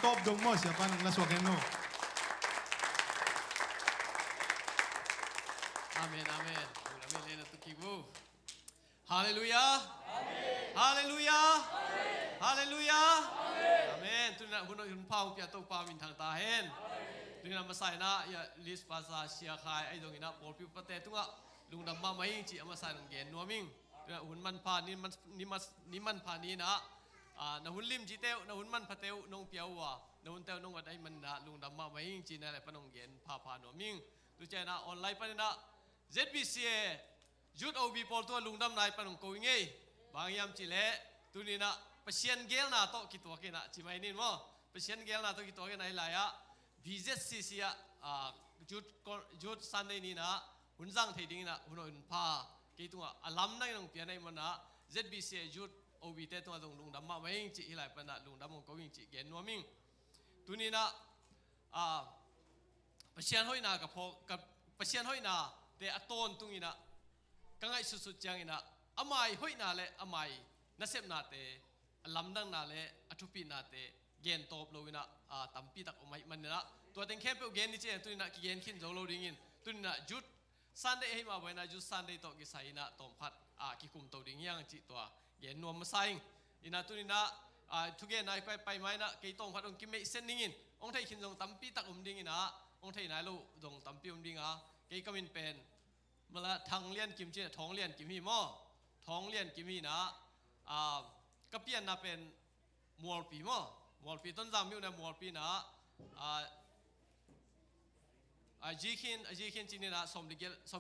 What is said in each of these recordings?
top dong mo siapa nang naswakin no. Amen, amen. Amen, lena tu kibu. Hallelujah. Amen. Hallelujah. Amen. Hallelujah. Amen. Tu nak hunoi hun pau pia to pa min thang ta hen. Tu nak masai na ya list pasa sia khai ai dong ina por piu pate tu nga lung dam ma mai chi amasai nong gen nuaming. Tu nak hun man pa ni man pa ni na na hun lim ji teu na hun man pa teu nong piau wa na hun teu nong adai man na lung dam ma mai chi na le panong gen pa nuaming. Tu cha na online pa na ZBCA Youth OB Paulตัวลุงดำนายปนงกูงี้บางยามจิเล่ตัวนี้นะเปเชียนเกลน่ะโตกี่ตัวกันนะจิไม่นินมั้งเปเชียนเกลน่ะโตกี่ตัวกันไหนล่ะยะ VZCC Youth Sunday นี่นะหุ่นจังเทดิ้งนะหุ่นหุ่นผ้ากี่ตัวอลัมนั่งตรงเปียในมันนะ ZBCA Youth OB เตตัวตรงลุงดำมาไม่ยิงจิอะไรปนนะลุงดำมงกูยิงจิเกนนัวมิงตัวนี้นะเปเชียนห้อยนากับพอกับเปเชียนห้อยนาแต่อต้นตรงนี้นะกังไงสุดๆจังอินะอามายห้อยนาเล่อามายนักเสพนาเตลำดังนาเล่อัตุปีนาเตเกนตบโลวินะตั้มปีตักอมายมันนะตัวเต็งเข้มเปิลเกนนี่เจ้าตัวนี้นะเกนขึ้นโจโลดิ้งินตัวนี้นะจุดซันเดย์ให้มาไว้นะจุดซันเดย์ตกิสัยนะตอมพัดกิคุมตัวดิ้งยังจิตัวเกนนัวมาใส่อินะตัวนี้นะทุกเกนนายไปไหมนะกี่ตอมพัดองกิมเมเส้นดิ้งินองไทยขึ้นตรงตั้มปีตักดิ้งินะองไทยนายลูตรงตั้มปีดิ้งกี่ก็มินเป็นเมื่อทางเลี้ยนกิมจีท้องเลี้ยนกิมฮีมอท้องเลี้ยนกิมฮีนะก็เปลี่ยนนะเป็นมัวปีมอมัวปีต้นจำมิวนะมัวปีนะจีขินจีนี่นะสม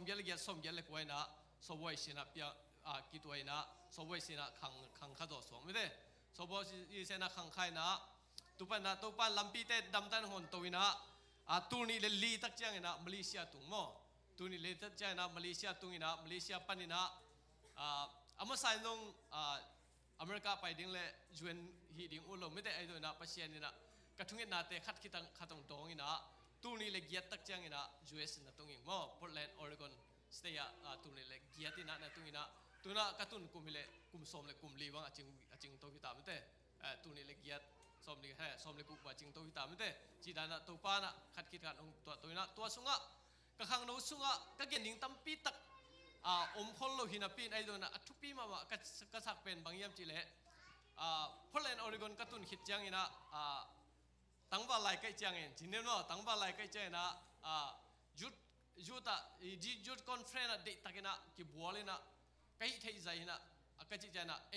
เกลกไว้นะสมไว้สินะเปียกิตัวนะสมไว้สินะขังข้าตัวสวงไม่ได้สมไว้สินะขังไข่นะตุปันลำปีเต้ดำตันหนตัวนะตัวนี้เลยลีตักเจียงนะมาเลเซียตุงมอตัวนี้เลตักเจียงนะมาเลเซียตุงนะมาเลเซียปันนี่นะอามาใส่ลงอเมริกาไปดิ้งเลยจวนฮีดิ้งอุลไม่ได้ไอ้ตัวนะปัจจัยนี่นะกระทุ่งนาเตะขัดคิดขัดตรงตรงนี่นะตัวนี้เลยเกียรตักเจียงนี่นะ US นะตรงนี้มั้ง Portland Oregon State ตัวนี้เลยเกียรตินะตรงนี้นะตัวน่ะกระตุ้นกลุ่มเลยกลุ่มสมเลยกลุ่มลีว่างจริงตัวที่ตามไม่ได้ตัวนี้เลยเกียรติสมเลยสมเลยกลุ่มว่าจริงตัวที่ตามไม่ได้จีดานะตัวป้านะขัดคิดขัดตัวนี้นะตัวสุงะกระขังโนสุงะกระเกนิ่งตั้มปีตักอมพลโลหินาปีนไอ้ตัวน่ะทุกปีมากระสักเป็นบางยามจีเล่พอลแลนด์ออริกอนกระตุ้นคิดจังอินะตั้งบาลายใกล้จังเองจีเนมว่าตั้งบาลายใกล้จังนะยุดคอนเฟรนซ์เด็กตะกี้นะกี่บัวเลยนะใกล้ที่ใจนะก็จีจังนะเอ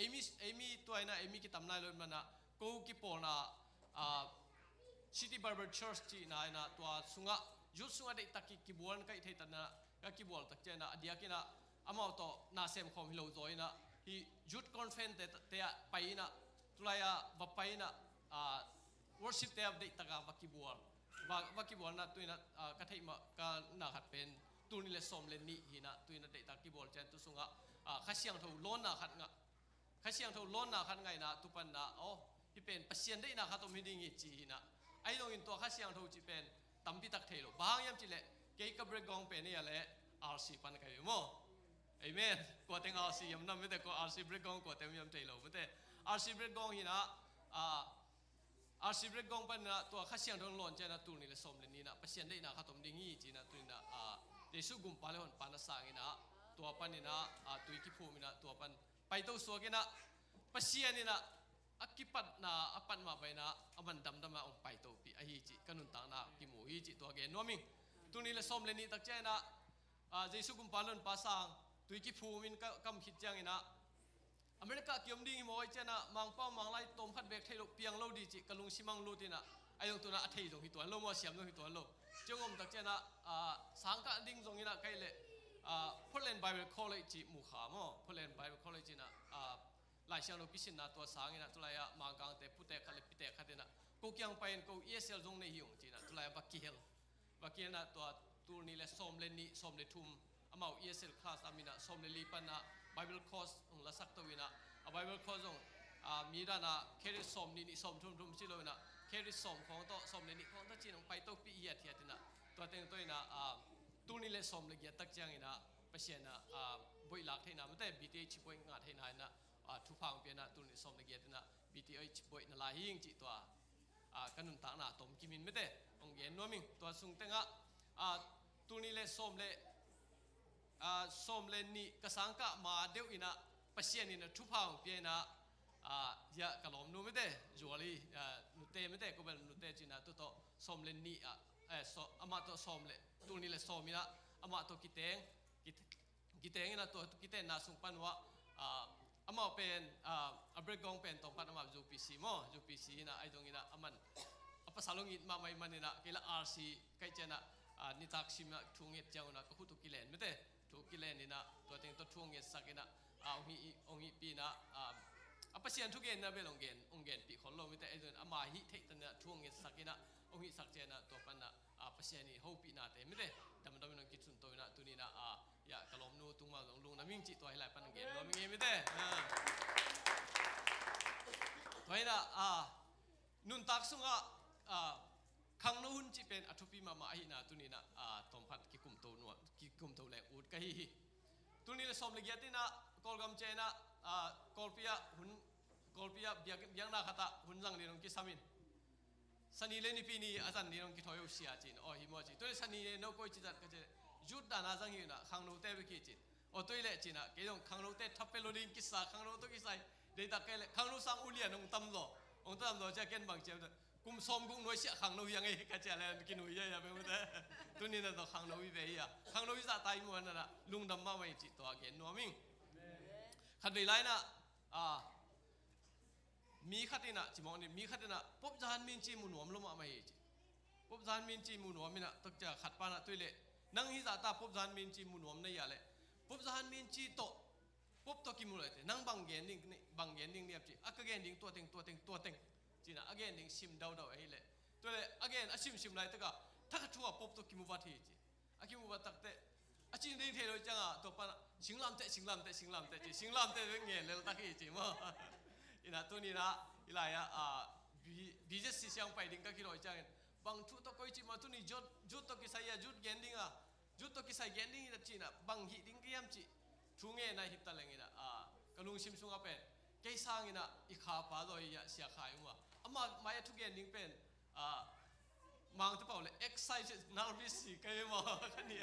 มี่ตัวนะเอมี่กี่ตำนานเลยมันนะกูกี่ปอนะซิตี้บาร์เบอร์เชิร์ชจีนะตัวสุงะยุดสุงะเด็กตะกี้กี่บัวใกล้ที่ตันนะก็กี่บัวตะกี้นะเดียกินะอามาตัวน่าเสียมคอมฮิโลโซยนะที่ยุดคอนเฟรนซ์เตะไปนะตุลายาบับไปนะworship เตะเด็กตะกี้วักกี่บัวนะตัวนี้นะก็ที่มาก็น่าขัดเป็นตัวนี้เลยสมเลนนี่หินะตัวนี้เด็กตะกี้บัวเจนตัวสุงะข้าเสียงเท่าล้นน่าขัดงะข้าเสียงเท่าล้นน่าขัดไงนะตุปันนะโอ้ที่เป็นเปอร์เซ็นต์ได้นะขัดตัวมีดิ้งจีนะไอ้ตรงนี้ตัวข้าเสียงเท่าจีเป็นตั้มปีตักเทโลบางยามจีเล่เกี่ยวกับเรื่องกองเป็นนี่อะไรRC ปันกันอยู่มั้งเอเมนกว่าแต่ง RC ยำน้ำไม่แต่ก็ RC เบรกกองกว่าแต่ยำเทโลไม่แต่ RC เบรกกองหินะRC เบรกกองปันนะตัวข้าเสียงเท่าล้นเจนะตัวนี้เลยสมเลยนี่นะเปอร์เซ็นต์ได้นะขัดตัวมีดิ้งจีนะตัวนี้นะเดี๋ยวสู้กลุ่มปาเลหอนปานาสางนะตัวปันนี่นะตัวอีกิพูมินะตัวปันไปตัวสวกินะเปอร์เซ็นต์นี่นะอักกิปัดนะอัปันมาไปนะอัมันดำมาองไปตัวปีไอฮิจิกันุนตังนะกิมูฮิจิตัวเกนนัวมิงตัวนี้เลยสมเลยนี่ตักเจนะเดี๋ยวสู้กลุ่มปาเลหอนปาสางตัวอีกิพูมินกำคิดจังนะอเมริกาเกี่ยมดิ้งมวยเจนะมังเป้ามังไล่ต้มพัดเบกเทลเปียงโลดีจิกะลุงชิมังโลดีนะไอ้ตรงตัวน่ะอัฐิตรงที่ตัวโลมัวเสียมตรงที่ตัวโลเจ้างมตักเจนะสังกัดดิ้งตรงนี้นะใกล้เลยPortland Bible College จีมุขามอ Portland Bible College นะหลายเช้าเราพิชิตนะตัวสางนี่นะตัวไรอะมังกังเตพุเตะขัดเลยพิเตะขัดนะกูยังไปกูESL ตรงนี้หิวจีนะตัวไรบักกี้เฮลนะตัวนี้เลยสมเลนี่สมเลทุ่มอามา ESL class อามินะสมเลลีปันนะ Bible course องละสักตัววินะ Bible course องมีด้านนะแค่ได้สมนี่สมทุ่มชิโลวินะแค่ได้สมของตัวสมเลนี่ของตัวจีนองไปตัวปีเอียดเทียดนะตัวเต็งตัวนะตัวนี้เลยสมเลยเกียรตักจังนะเปอร์เซ็นต์นะบุยหลักเท่านั้นไม่แต่ BTH บุยงาเท่านั้นนะทุกฝั่งเปลี่ยนนะตัวนี้สมเลยเกียรตินะ BTH บุยนั่นลายหิ้งจีตัว กันนุนตาหน้าตมกิมินไม่ได้องเย็นนัวมิงตัวสุงเต็งตุนี่เลส้มเลส้มเลนี่กษังกะมาเดียวอินะปัศยานินะทุพาวเปียนะยากะลอมนูไม่ได้จวลีนุเตไม่ได้ก็เป็นนุเตจินะตัวโตส้มเลนี่อามาตัวส้มเลตุนี่เลส้มอินะอามาตัวกิเตงกิเตงอินะตัวกิเตงน่าสุงปันวะอามาเป็นอับเบรกงเป็นตรงปันอามาจูพีซีมั้งจูพีซีนะไอ้ตรงอินะอามันapa salong it ma mai manina kila RC kai chena ni taksim na thunget jauna ko hutu kilen mete thu kilen ina to teng to thunget sakena ongi pi na apa sian thu gen na belongen ongen pi kholo mete ai ama hi thei tan na thunget sakena ongi sak chena to pan na apa sian ni ho pi na te mete dam dam no ki chun to na tu ni na ya kalom nu tungma long lung na ming chi to hi lai pan gen lo ming mete toy na nun tak sungaขังนู้นจีเป็นอัฐพิมามาหินาตุนีนะตอมพัดกิคุมโตนัวกิคุมโตแหลกอุดกันฮีตุนีเลยสมเลกียตินะกอลกัมเจนะกอลพิยาหุ่นกอลพิยาเบียงนาคตาหุ่นจังนี่น้องกิสามินสันนิเลนิปีนี้อาจารย์นี่น้องกิทอยอุเสียจีนอ๋อฮิมอจีตัวเลยสันนิเลนเอาก้อยจีจัดก็จะยุดดานาจังฮีนะขังนู้นเต้ไปกี่จีนอ๋อตัวเลยจีนะเกี่ยงขังนู้นเต้ทับเปโลดิงกิสาขังนู้นตัวกิสาเดี๋ยวตะเกลขังนู้นสังอุเลียนองตั้มโลองตั้มโลจะเก่งบางเจ้ากุมสมกุมน้อยเสียขังนู้ยังไงกันเจ้าเลยกินหนุ่ยยังเป็นแบบตัวนี้นะตัวขังนู้ยไปอ่ะขังนู้ยจะตายมัวนั่นนะลุงดำมาไม่จิตตัวเก่งนัวมิงขัดไปไล่นะมีขัดนี่นะจิมองนี่มีขัดนี่นะปุ๊บจานมินจีมุนหัวมลงมาไม่จิปุ๊บจานมินจีมุนหัวมินะตักจะขัดปานะตัวเล่นั่งฮิซาตาปุ๊บจานมินจีมุนหัวไม่ยาเลยปุ๊บจานมินจีโตปุ๊บตัวกิมุเลยนั่งบังเกนดิ้งบังเกนดิ้งเนี่ยจีอักเกนดิ้งตัวเต็งจีน่ะ again ดิ้งซิมดาวไอ้เล่ตัวเล่ again อาซิมไล่ตะกะทักทัวปุ๊บตัวกิมุวัดที่จีอากิมุวัดตักเตะอาจินดิ้งเทโลจังอ่ะตัวปานสิงลำเตะจีสิงลำเตะเงี้ยเลยตักอีจีมั้งอินะตัวนี้นะอีไลบีเจสซิยังไปดิ้งก็คิดว่าจังบางทุกตัวก็จีมาตัวนี้จุดตัวกิสายจุดเกนดิ้งจุดตัวกิสายเกนดิ้งนี่จีน่ะบางฮิดิ้งก็ยังจีทุ่งเงี้ยนายฮิตตะเลงินะกะลุงซิมซุงอ่ะเป็นเกยสังอินะอีขาพาโดยเสียขายมั้งอามาทุกเกนดิ้งเป็นมังที่เปล่าเลย excited nervous สิใครมาคันนี้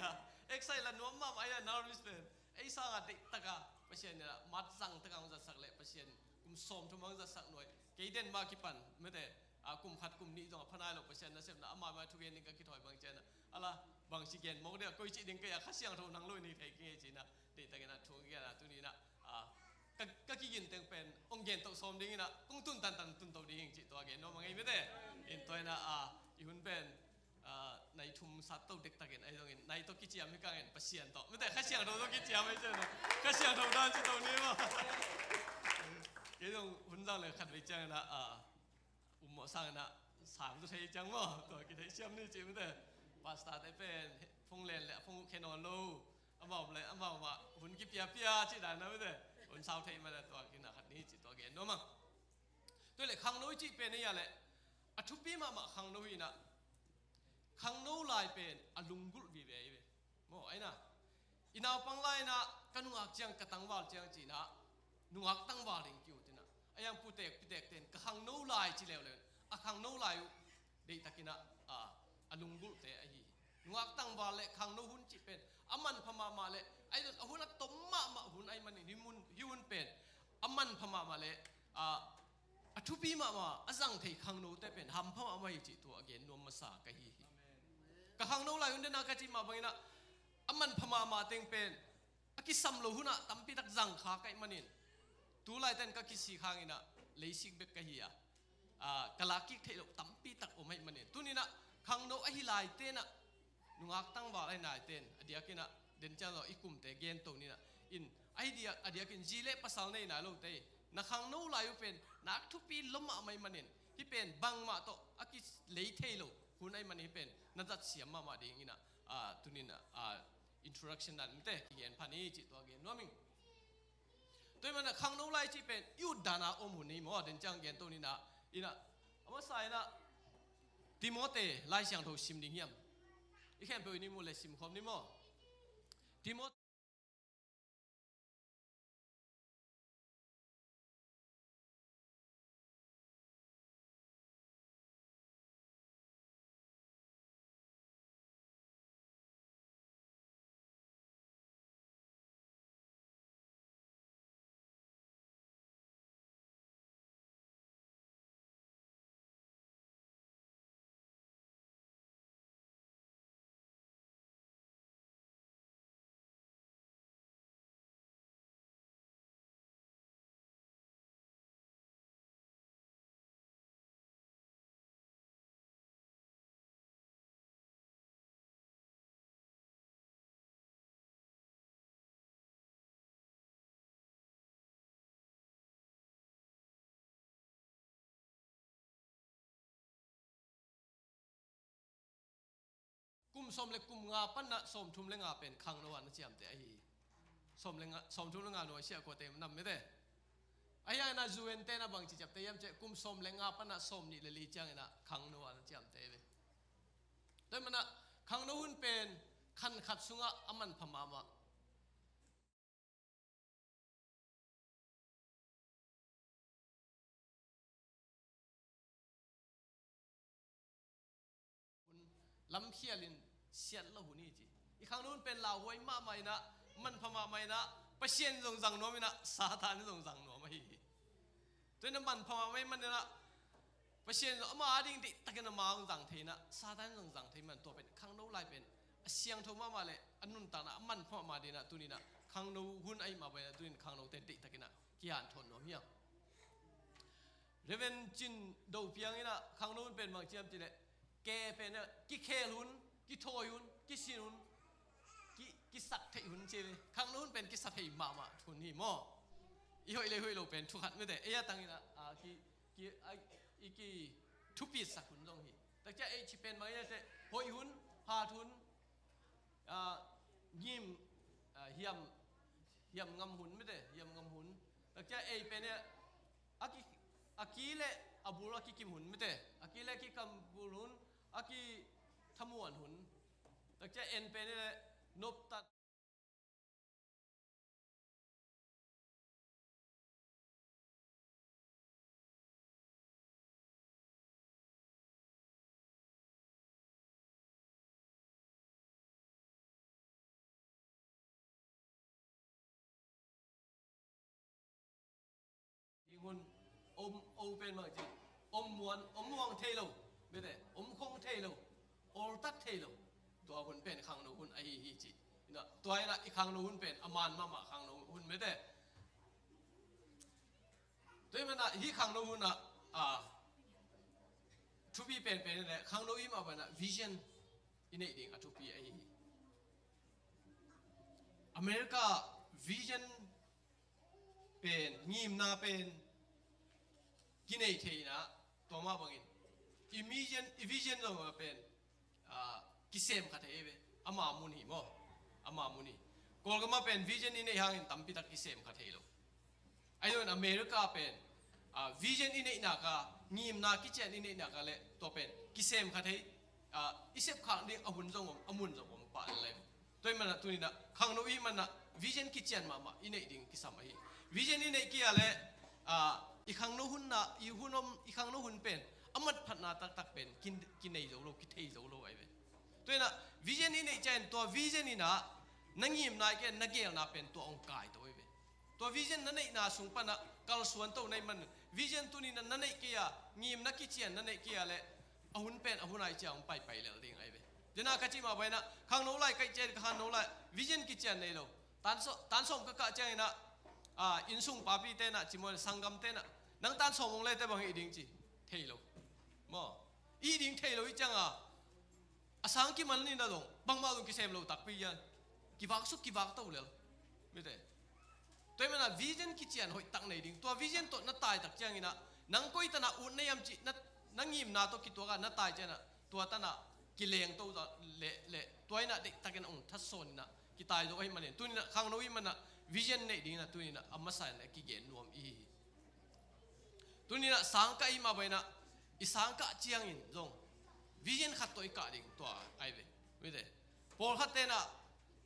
excited ละนัวมาไม่nervous เป็นไอ้สังอ่ะเด็กตะกะเปอร์เซ็นต์เนี่ยมัดสังตะกะมันจะสักเลยเปอร์เซ็นต์กุมส้มทุ่มมันจะสักหน่วยเกยเด่นมากี่ปันไม่แต่กุมขัดกุมนี้ต้องพนัยหรอกเปอร์เซ็นต์นะเสพนะอามาทุกเกนดิ้งก็คิดถอยบางเจนนะอะไรบางสิเกนมองเดียวก็จีดิ้งก็อยากขัดเสียงทุ่งนั่งลุยนี่ใครเกยจีนะเด็กตะกันนะทุ่งเกนะตัวนี้นะก็กินเต็งเป็นองเกนตกสมดิ้งนะกุ้งตุนตันตุนตัวดิ้งจิตัวเกนน้องมังไงไม่ได้อินตัวนะอีหุ่นเป็นในทุ่มสัตว์ตัวเด็กตะเกนไอ้ตรงนี้ในตัวกิจยามไม่กางเงินเปอร์เซ็นต์ต่อไม่ได้แค่เสียงตัวกิจยามไม่ใช่นะแค่เสียงตัวด้านจิตตัวนี้มั้งเกี่ยงหุ่นจังเลยขัดไปจังนะหมอสั่งนะสามตัวเทจังมั้งตัวกิจเชื่อมนี่จริงไม่ได้พาสต้าได้เป็นฟงเลนแหละฟงแคนอนโลอาบอกเลยอาบอกว่าหุ่นกิเปียจิตานะไม่ได้หุ่นสาวไทยมาตัวกินนะขัดนี้จิตตัวเกนน้องมั้งตัวเลยขังโน้ยจิเป็นนี่อะไรอัฐพิมาขังโน้ยนะขังโน้ลายเป็นอลุงกุลบีเบย์มั้งไอ้นะอินาปังไลนะกันนุ่งอักจังกระตังวาลจังจีนะนุ่งอักตังวาลิงคิวจีนะไอ้ยังพูดเด็กเต้นขังโน้ลายจีเลวเลยขังโน้ลายเด็กตะกินะอลุงกุลเตะไอ้นุ่งอักตังวาลเลยขังโน้หุ่นจีเป็นอามันพม่ามาเลยไอ้หุ่นนักต้มมาหุ่นไอ้มันนี่หุ่นเป็นอามันพม่ามาเลยอัฐพิมาอาจังเทขังโน้เตเป็นหำพม่าไม่จีตัวเกนนวมมาสากะฮีกะขังโน้ลายหุ่นเดนักจีมาบังนะอามันพม่ามาเต็งเป็นอากิสัมโลหุ่นน่ะตั้มปีตักจังขาไก่มันนี่ตัวลายเต้นกะกิสีข้างนี่นะเลยสิกเบกกะฮีกะลากิเทโลตั้มปีตักโอไม่มันนี่ตัวนี้นะขังโน้ไอ้ลายเต้นน่ะนุ่งอักตั้งว่าไอ้นายเต้นอเดียกินะเดินจ้าเราอีกุมเตเกนตัวนี้นะอินไอเดียอเดียกินจีเล่ภาษาในนายโลกเตนักขังโน้ลายเป็นนักทุปีล้มมาไม่มันนี่ที่เป็นบังมาโตอากิเลยเทโลหุ่นไอ้มันนี่เป็นนั่นจะเสียมาดีงี้นะตัวนี้นะintroduction นั่นเตเกียนพันนี้จิตตัวเกียนน้อมิงตัวมันขังโน้ลายที่เป็นยุดดานาอมหุ่นนี้มั้งเดินจ้างเกียนตัวนี้นะอินะอามาใส่นะติโมเตลายเสียงโทชิมดิ้งยำอีแค่เป็นนี่มูเลสิมคอมนี่มั้งติโม สมเล็กกุมงาปันนะสมทุมเลงาเป็นขังนวันนะเจียมแต่ไอ้สมเลงาสมทุมเลงาหน่วยเชี่ยกว่าเต็มนำไม่ได้ไอ้ยังน่ะจูเอนเตนะบางจีจับแต่ยังเจ้กุมสมเลงาปันนะสมนี่เลยลีจังนะขังนวันนะเจียมแต่เลยแต่มันนะขังนวันเป็นขันขัดสุงะอามันพม่ามาลำเขียลินเสียนละหุนี่จีอีกครั้งนู้นเป็นลาวไว้มาไม่นะมันพม่าไม่นะประเชียนตรงสังโนมินะซาตานตรงสังโนไม่ตัวนั้นมันพม่าไม่มันนะประเชียนมาดิ่งติตะกันมาตรงสังเทนะซาตานตรงสังเทมันตัวเป็นครั้งนู้นลายเป็นเสียงโทมาเลยอันนู้นต่างนะมันพม่าดีนะตัวนี้นะครั้งนู้นหุ่นไอมาไปนะตัวนี้ครั้งนู้นเต็มติตะกันนะกี่อันทนโนมีอ่ะเรเวนจินดูเพียงนี่นะครั้งนู้นเป็นบางเจียมจีเลยแกเป็นเนี่ยกิเคลุนกิโทยุนกิชินุนกิสักเทยุนเจเวครั้งนู้นเป็นกิสักเทยมาทุนนี่หม้ออีหอยเลยหอยเราเป็นทุกขัดไม่ได้เอ้ยตั้งนี่นะกิทุปีสักหุนตรงนี้แต่จะไอ้ชิเป็นมาเนี่ยจะหอยหุนพาทุนยิมเฮียมงำหุนไม่ได้เฮียมงำหุนแต่จะไอ้เป็นเนี่ยอากีเล่อบูรกิกิมหุนไม่ได้อากีเล่กิกัมบูรุนอากีทมวนหุนแต่จะเอ็นเป็นเนี่ยนบตัดอีหุนอมเป็นมาจีอมม่วงเทโลไม่ได้อมคงเทโลอลตัดเทโลตัวหุนเป็นขังโนหุนไอฮีจีนะตัวไอ้ละอีขังโนหุนเป็นอมานมาขังโนหุนไม่ได้ตัวมันนะฮีขังโนหุนนะทุบีเป็นเนี่ยขังโนอิมาเป็นนะวิชั่นอินเอดิ้งทุบีไออเมริกาวิชั่นเป็นงิมนาเป็นกินไอเทนะตัวมาบังอินอิมิเจนวิชั่นเราเป็นกิเซมขัดเอเวอามามุนีมั้งอามามุนีกอลก็มาเป็นวิชั่นอินเอฮังตั้มพิทักกิเซมขัดเอโลไอ้ตัวอเมริกาเป็นวิชั่นอินเอนักงิมนากิเจนอินเอนักเลยตัวเป็นกิเซมขัดเออิเซฟขังดิ้งอามุนจงผมปะเลยตัวมันตัวนี้นะขังโนอีมันนะวิชั่นกิเจนมาอินเอดิ้งกิสามาฮีวิชั่นอินเอกี่อะไรอีกครั้งนู้นหุ่นนะอีหุ่นอมอีกครั้งนู้นหุ่นเป็นอามัดพัฒนาตักเป็นกินในโจโลกิเทโจโลไอ้เว้ยตัวน่ะวิชั่นนี่ในใจตัววิชั่นนี่นะนั่งยิ้มนายแกนักเกลน่ะเป็นตัวองค์กายตัวไอ้เว้ยตัววิชั่นนั่นในน่ะสุงปนะกัลส่วนตัวในมันวิชั่นตัวนี้นั่นในเกียยิ้มนักกิจเชียนนั่นในเกียเลยอาหุ่นเป็นอาหุ่นไอ้เจ้าองไปแล้วดิ่งไอ้เว้ยเดี๋ยวน่ะกะจิมาไปนะครั้งนู้นไล่ใกล้เจนครั้งนู้นไล่วิชั่นกิจเชียนในโลตันสมก็กะเจนนะอินซุงปาปีเตนะจิมวยสังกัมเตนะนังตันสมองเลยแต่บางอีดิ่งจีเทโลมั้งอีดิ่งเทโลอีจังอาสังกิมันนี่นะดงบางมาดงกิเซมโลตักปียันกิวักสุกิวักตัวเลยไม่ได้ตัวมันนะวิชั่นกิจเชียนหอยตักในดิ่งตัววิชั่นตัวนัดตายตักจังอีนะนังก้อยตนะอุ่นในยามจีนังยิมนาตัวกิตัวกันนัดตายเจนะตัวตนะกิเลงตัวเละตัวนี้นะเด็กตะกันองทัศโซนนะกิตายตัวไอ้มันเนี่ยตัวนี้นะข้างโน้นมันนะวิชั่นในดิ่งนะตัวนี้นะอามาใส่เนี่ยกิเกนรวมอีตัวนี้นะสังกัยมาไปนะอีสังกัเจียงอินจงวิชั่นขัดตัวอีกาดิ่งตัวไอ้เว้ยไม่ได้พอขัดเตนะ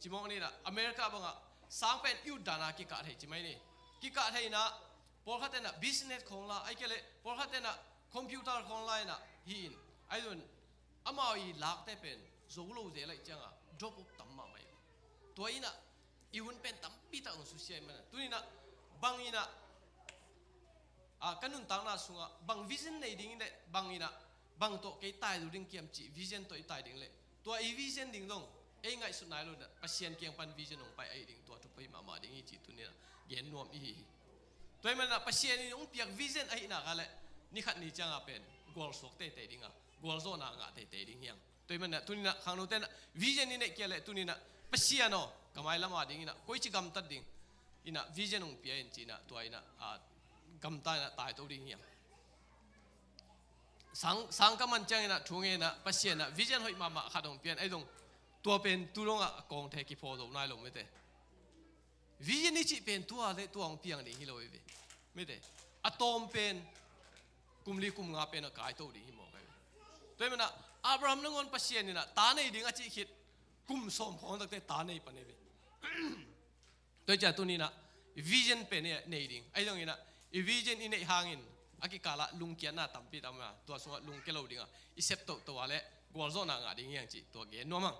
จิมองนี่นะอเมริกาบังอ่ะสังเป็นยูดานากิกาเทจิไม่นี่กิกาเทนะพอขัดเตนะบิสเนสของเราไอ้เกลพอขัดเตนะคอมพิวเตอร์ของเรานะหินไอ้ตัวอามาอีลักเตเป็นโซโลเดลัยจังอ่ะดรอปตั้มมาไม่ตัวนี้นะอีหุ่นเป็นตั้มปีตาอุสุเชียมันตัวนี้นะบางอีนะกันนุ่นต่างน่าสุงบางวิชั่นในดิ่งเลยบางอีนะบางตัวกี่ตายดูดิ่งเกี่ยมจีวิชั่นตัวอีตายดิ่งเลยตัวอีวิชั่นดิ่งตรงไอ้ไงสุดท้ายเลยนะปัศยันเกี่ยงปันวิชั่นลงไปไอ้ดิ่งตัวทุกไปมาดิ่งอีจีตัวนี้นะเย็นนวมอีตัวมันนะปัศยันนี่องเปียกวิชั่นไอ้นักอะไรนี่ขัดนี่จังเป็นกอลสกเตะดิ่งกอลโซนางะเตะดิ่งยังตัวมันนะตัวนี้นะข้างโน้นเต้นวิชั่นนี่เนี่ยเกี่ยเลยตัวนี้นะปัศยันเนาะกำไมละมาดิ่งนะคุยจิกำตัดดิ่งอีนะวิชั่นองเปียนจีนะตัวอีนะกำตายนะตายตัวดิ่งยังสังกัมันจังนะทุ่งเงินนะปัศยันนะวิชั่นหอยมาขัดองเปียนไอ้ตรง ตัวเป็นตัวลงอ่ะกองเทกิพอดนายลงไม่เตวิญญาณที่เป็นตัวเล็กตัวองเพียงนี่ฮิโลเอวิไม่เตอะตอมเป็นกุมลีกุมงาเป็นกายตัวดีฮิโมกันตัวมันนะอับราฮัมนั่งอนปัสเซียนนี่นะตาในดิ่งอาจิคิดกุมสมของตั้งแต่ตาในปนเอวิตัวจ่าตัวนี้นะวิญญาณเป็นเนี่ยในดิ่งไอ้ตรงนี้นะวิญญาณอินในหางอินอากิกาละลุงเกียนน่ะตั้มปีตั้มมาตัวสงลุงเกลาดิ่งอ่ะอิเซปโตตัวเล่กวอลโซนางาดิ่งยังจีตัวเกนนัวมั้ง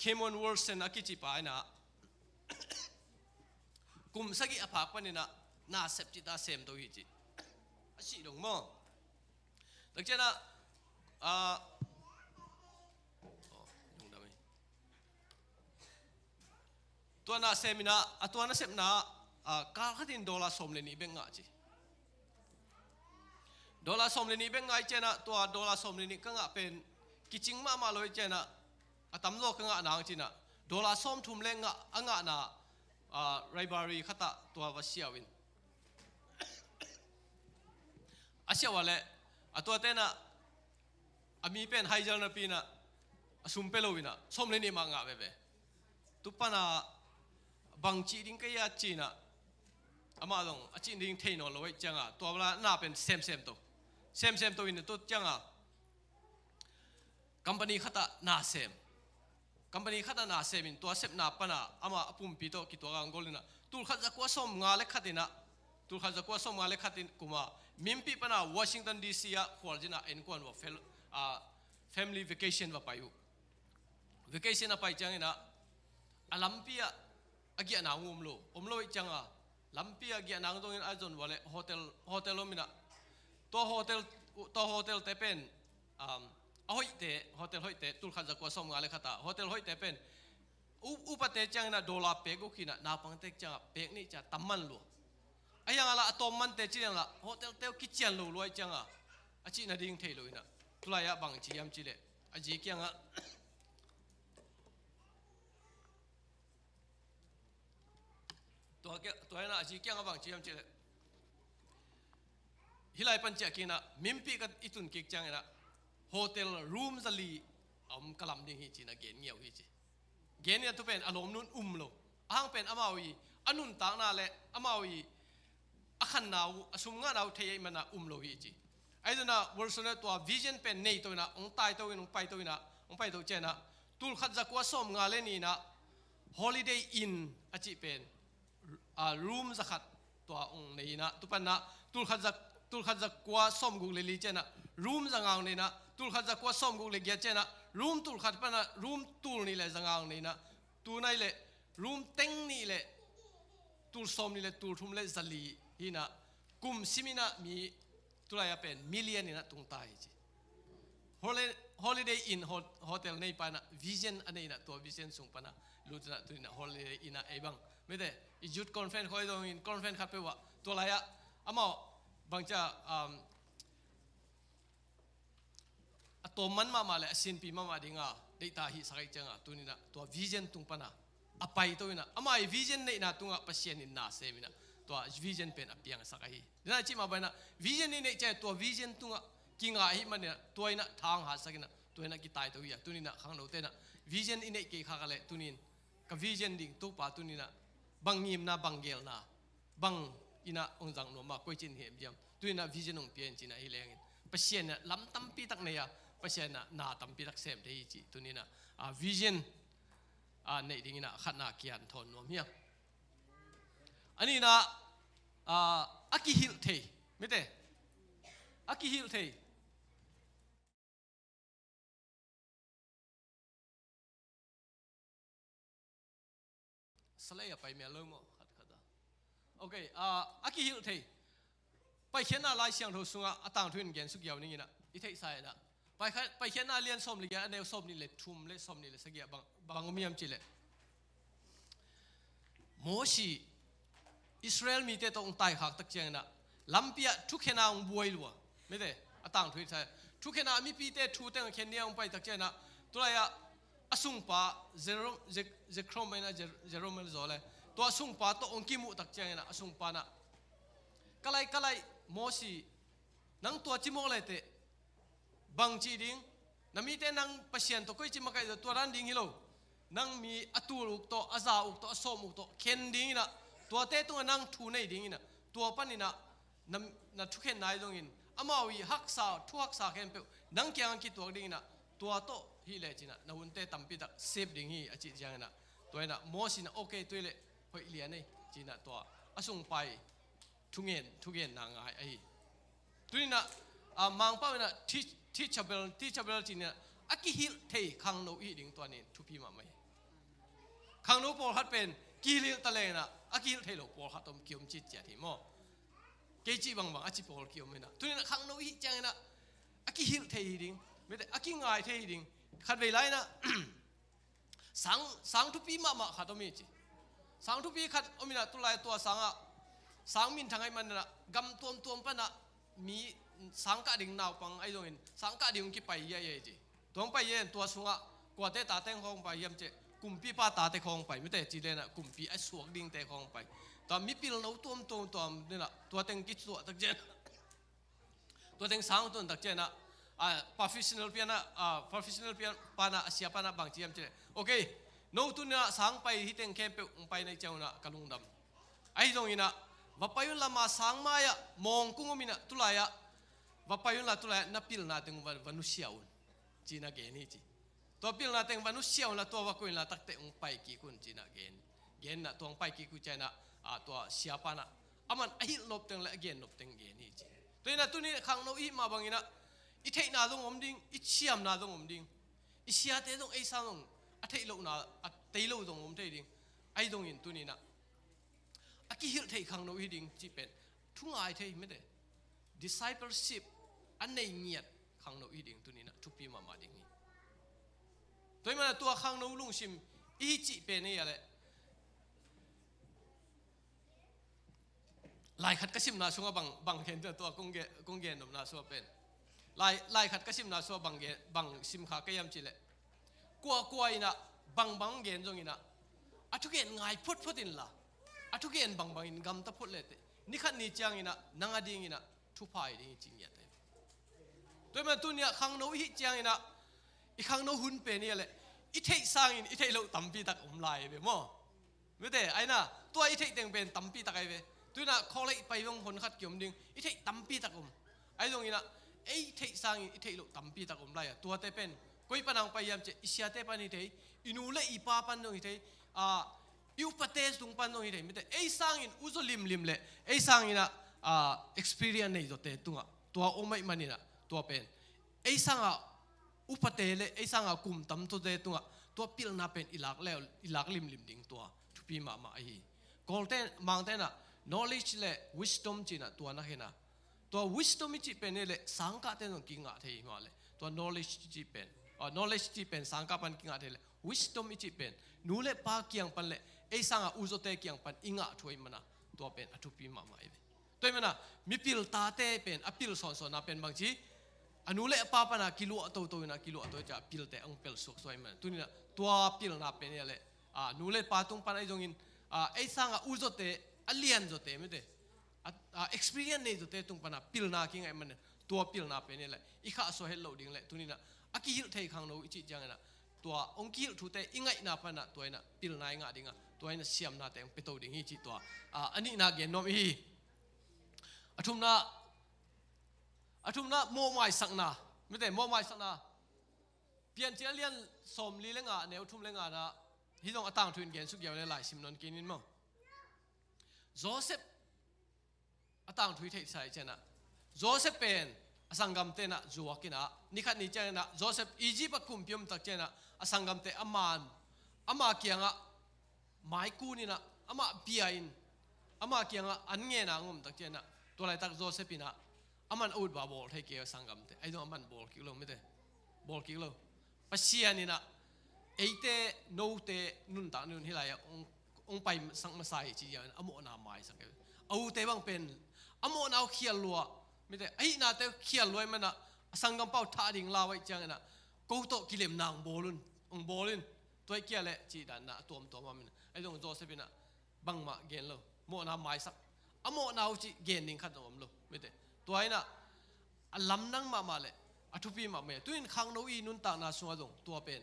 เคมอนวอร์เซนอากิจิปายนะกุมสกิอภาปนี่นะน่าเสพจิตาเสมตัวฮิจิอาชีดงมั้งดังเช่นนะตัวน่าเสมินะตัวน่าเสมนะการขัดิน$สมเลนีเบงอาจี$สมเลนีเบงไงเจนะตัว$สมเลนีก็งะเป็นกิจิงมาลอยเจนะตำโลกก็งะนางจีนะ$สมทุ่มเลงะอ่างะนะไรบารีขัดตัววัชยาวินอาเซียวะเล่ตัวเต้นมีเป็นไฮเจอร์นปีนะสุมเปโลวินะสมเลนีมังะเบเบตุปนะบางจีดิงก็ยาจีนะอามาลงอาจีดิงเทนอลอยจังตัวเวลาหน้าเป็นเซมตัววินตัวจังคัมปานีขัดน่าเซมคัมปานีขัดน่าเซมินตัวเซมน่าปนะอามาปุ่มปีโตกิตัวกังโกลินะตูขัดจะกัวสมงาเล็กขัดินะตูขัดจะกัวสมงาเล็กขัดินกุมามิมปีปนะวอชิงตันดีซีอะขวาจินะเอ็นกวนว่าfamily vacation ว่าไปอยู่ vacation อะไปจังนะอาลัมปีอะอากินางุมโลจังลัมปีอากินางตรงนี้อาจนว่าเลยโฮเทลลมินะตัวโฮเทลเตเป็นahoy te hotel hoy te tul khaza ko som ngale khata hotel hoy te pen upate chang na $1 pego kina na pang tek chang pek ni cha tamman lo ayang ala atom man te chiang la hotel te kitchen lo loi chang a chi na ding thei lo ina tulaya bang chi yam chi le a ji kyang to na a ji kyang bang chi yam chi le hilai pan cha kina mimpi ka itun kik chang ina hotel room zali kalam ding hi china gen ngiaw hi chi gen ya tu pen alom nun lo ahang pen amawi anun ta na le amawi akhan naw asum nga naw thei mana lo hi chi ai duna worsona to vision pen nei to na ong tai to ong pai to chena tul khat za kwa som nga le ni na holiday inn achi pen room zakhat to ong nei na tu pan na tul khat za kwa som gu le li chena room zangang nei na tul khat za kwa som gu le gya chena room tul khat pa na room tul ni le zangang nei na tu nai le room teng ni le tul som ni le tul thum le zali hi na kum simina mi tulaya pen million ni na tung tai chi holiday inn hotel nei pa na vision anei na to vision sung pa na lutna tu na holiday inn na ebang mede I youth conference khoi dong in conference khat pe wa to la ya amao bangcha atom man ma le asin pi ma dinga data hi sakai changa tunina to vision tung pana apai to ina amai vision nei na tunga pasien in na semina to vision pen apiang sakai na chi ma bana vision nei che to vision tunga kinga hi man to ina thang ha sakina to ina ki tai to ya tunina khang no te na vision in nei ke kha kale tunin ka vision ding to pa tunina bangim na banggel na bang ina ongjang no ma koi chin hem jam tuina vision ong pien china hi leng pasien na lam tam pi tak ne ya pasien na tam pi tak sem de chi tunina vision nei ding ina khat na kian thon nom hiam ani na aki hil thei mete aki hil thei salaya pai me lo mo khat khada okay aki hil thei pai khen na lai siang tho sunga atang thun gen suk yaw ning ina I thei sai na pai khen na lian som li ya ne som ni le thum le som ni le sagia bang miam chi le moshi Israel mi te tong tai khak tak cheng na lampia thu khena ong buai lua me de atang thui sai thu khena mi pi te thu teng khen niang pai tak cheng na tulaya asung pa Jerome Jerome zole to asung pa to ong kimu tak cheng na asung pa na kalai mosi nang to chimo le te bang chi ding nami te nang pasien to koi chi makai to ran ding hilo นังมีอตูลุกโตอาซาอุกโตอสมุกโตเข็นดิ้งนะตัวเต้ตัวนังทูในดิ้งนะตัวปันนี่นะนั่นทุกเข็นนายตรงอินอามาวีฮักษาทุกฮักษาเข็นเปล่านังเกี่ยงกี่ตัวดิ้งนะตัวโตฮีเลจินะนาหุ่นเต้ตั้มปีตักเซฟดิ้งฮีอจิตยังนะตัวน่ะมอสินะโอเคตัวเล่พอยเลียนนี่จีนะตัวอาส่งไปทุกเงินนางไอ้ตัวนี้นะมังเป้านะteachableจีเนี่ยอากิฮิลเทขังโนอีดิ้งตัวนี้ทุกพี่มาไม่ขังโนปอลฮัดเป็นกิลิตะเลนะอากิฮิลเทโลปอลฮัดตอมเกี่ยมจิตเจที่มอเกจิบังอาจิปอลเกี่ยมไม่นะตัวนี้นะขังโนอีจังนะอากิฮิลเทดิ้งไม่ได้อากิง่ายเทดิ้งขัดเวลานะสังทุกปีมาขัดตัวมีจีสังทุกปีขัดอมินะตัวลายตัวสังมินทางไอ้มันนะกำตัวปะนะมีสังกะดิ่งนาวปังไอ้ตรงนี้สังกะดิ่งกี่ไปเย่จีตัวไปเย่ตัวสุงะกว่าเตตาเต็งคงไปยำเจกุมปีป้าตาเตคงไปไม่แต่จีเลนะกุมปีไอ้สวกดิ่งเตคงไปตอนมีปีเราตัวนี่นะตัวเต็งกิจตัวตักเจนตัวเต็งสังตัวตักเจนะprofessional เปียนะprofessional เปียปานะเสียปานะบางจียำเจโอเคโน้ตุนะสังไปฮิตเต็งเข้มไปในเจ้านะกะลุงดำไอ้ตรงนี้นะว่าไปยุนละมาสังมายะมองกุ้งมินะตุลายะว่าไปยุนละตุลายนับพิลนาเต็งวันนุเชียวจีน่าเกนี่จีตัวพิลนาเต็งวันนุเชียวนะตัวว่ากุยละตักเตงไปกี่กุนจีน่าเกนนะตัวไปกี่กุยใจนะตัวเสียปานะอามันไอ้ลบเต็งละเกนลบเต็งเกนี่จีตัวนี้นะตัวนี้ขังโนอีมาบางอีนะอีเทนาตรงอมดิ้งอีเชียมนาตรงอมดิ้งอีเชียเตตรงไอ้สังตรงอัฐิโลนาเตโลตรงอมเทดิ้งไอ้ตรงอินตัวนี้นะอากิฮิลเทขังโนอีดิ้งจีเป็นทุ่งไอเทไม่ได้ discipleship อันในเงียดขังโนอีดิ้งตัวนี้นะทุกปีมาดิ้งนี่ตัวมันตัวขังโนลุงชิมอีจีเป็นนี่อะไรลายขัดกระชิมนาชัวบังเห็นตัวกงเกนนมนาชัวเป็นลายขัดกระชิมนาชัวบังชิมขาเกยมจีเล่กลัวอินะบังเกนจงอินะอะทุกเกนง่ายพุดอินละอะทุกเกนบังอินกำตะพุดเลยนี่ขัดนี่จังอินะนางอดีอินะทุพายดิ้งจริงเนี่ยตัวมันตัวเนี้ยขังโนอีจังอินะอีขังโนหุ่นเป็นนี่แหละอีเทสร้างอินอีเทเราตั้มปีตักลายไปมั้งไม่ได้ไอ้น่ะตัวอีเทเต็งเป็นตั้มปีตักไอ้เว้ตัวน่ะเขาเลยไปวงคนขัดเกี่ยวดิ้งอีเทตั้มปีตักไอ้ตรงนี้นะไอ้เทสร้างอินอีเทเราตั้มปีตักลายอ่ะตัวเตเป็นกุยปนังไปยามเจอิเชียเตปันอีเทอินูเล่อีป้าปันตรงอีเทยูปเตสตรงปันตรงอีเทไม่ได้ไอ้สร้างอินอุจลิมเล่ไอ้สร้างอินexperience ในตัวตัวโอไม่มันนี่นะตัวเป็นไอ้สังอ่ะอุปเทเลไอ้สังอ่ะกุมตั้มตัวพิลนาเป็นอิลักลิมดิ้งตัวทุพีมาไอ้กอลเตนมังเตนะ knowledge เล wisdom จีน่ะตัวนักเห็นนะตัว wisdom จีเป็นเลยสังกัดเต็นกิงอ่ะเทียมาเลยตัว knowledge จีเป็นknowledge จีเป็นสังกัดปันกิงอ่ะเทียเลย wisdom จีเป็นนูเลปาเกียงปันเลยไอ้สังอ่ะอุจเตเกียงปันอิงอ่ะช่วยมันนะตัวเป็นทุพีมาไอ้ตัวมันนะมีพิลตาเตเป็นอพิลสอนนะเป็นบางทีอนุเล่ป้าปนะกิโลตัวนะกิโลตัวจะพิลแต่องเปลสุกสวยมันตัวนี้นะตัวพิลนะเป็นเนี่ยแหละนูเล่ป้าตรงปันไอ้ตรงนี้ไอ้สังอุจเตอเลียนจเตไม่ได้experience เนี่ยจเตตรงปันนะพิลนะกิงไอ้มันตัวพิลนะเป็นเนี่ยแหละอีข้าสวยเหล่าดิ้งแหละตัวนี้นะอากิฮิลเทขังโนอิจิจังนะตัวองกิฮิลทุเตอิงไงนาปันนะตัวนี้นะพิลนะอิงดิ้งอ่ะตัวนี้นะเสียมนะแต่องเปโตดิ้งอีจิตัวอันนี้นาเกนนอมอีอาทุมนะโมไม้สักนาไม่แต่โมไม้สักนาเปลี่ยนเจริญสมลีเลงอ่ะแนวทุ่มเลงอ่ะนะที่ต้องตั้งทุนเกณฑ์สุกยาวเลยหลายสิบนนกินนิดมั้งโจเซฟตั้งทุนเทใส่เจนะโจเซฟเป็นสังกัมเตนะจัวกินะนี่ขัดนี่เจนะโจเซฟอียิปต์คุมพิมตักเจนะสังกัมเตอามาเกียงอ่ะไม้กูนี่นะอามาเบียอินอามาเกียงอ่ะอันเงี้ยนะงุมตักเจนะตัวอะไรตักโจเซฟินะอามันอุดบาบอลให้เกี่ยวสังกัมเตไอ้ตัวอามันบอลกิโลไม่ได้บอลกิโลปัสเซียนี่นะไอ้เตโนเตนุนตานุนที่ไรองไปสังมาใส่จีเดียวอโมนาไม้สังเกตเอาเตบังเป็นอโมนาเขียนลัวไม่ได้ไอ้นาเตเขียนลัวมันนะสังกัมเป้าท่าดิ่งลาไว้จังนะกูโตกิเลมนางบอลุนบอลุนตัวเกี่ยเละจีดันนะตัวมันไอ้ตรงโจเซฟินะบังมาเกนโลโมนาไม้สักอโมนาอุจิเกนนิ่งขัดตัวมันโลไม่ได้ตัวไอ้น่ะลำนั่งมาเลยทุพีมาเมื่อตัวนี้ขังโนอีนุนตานาสัวลงตัวเป็น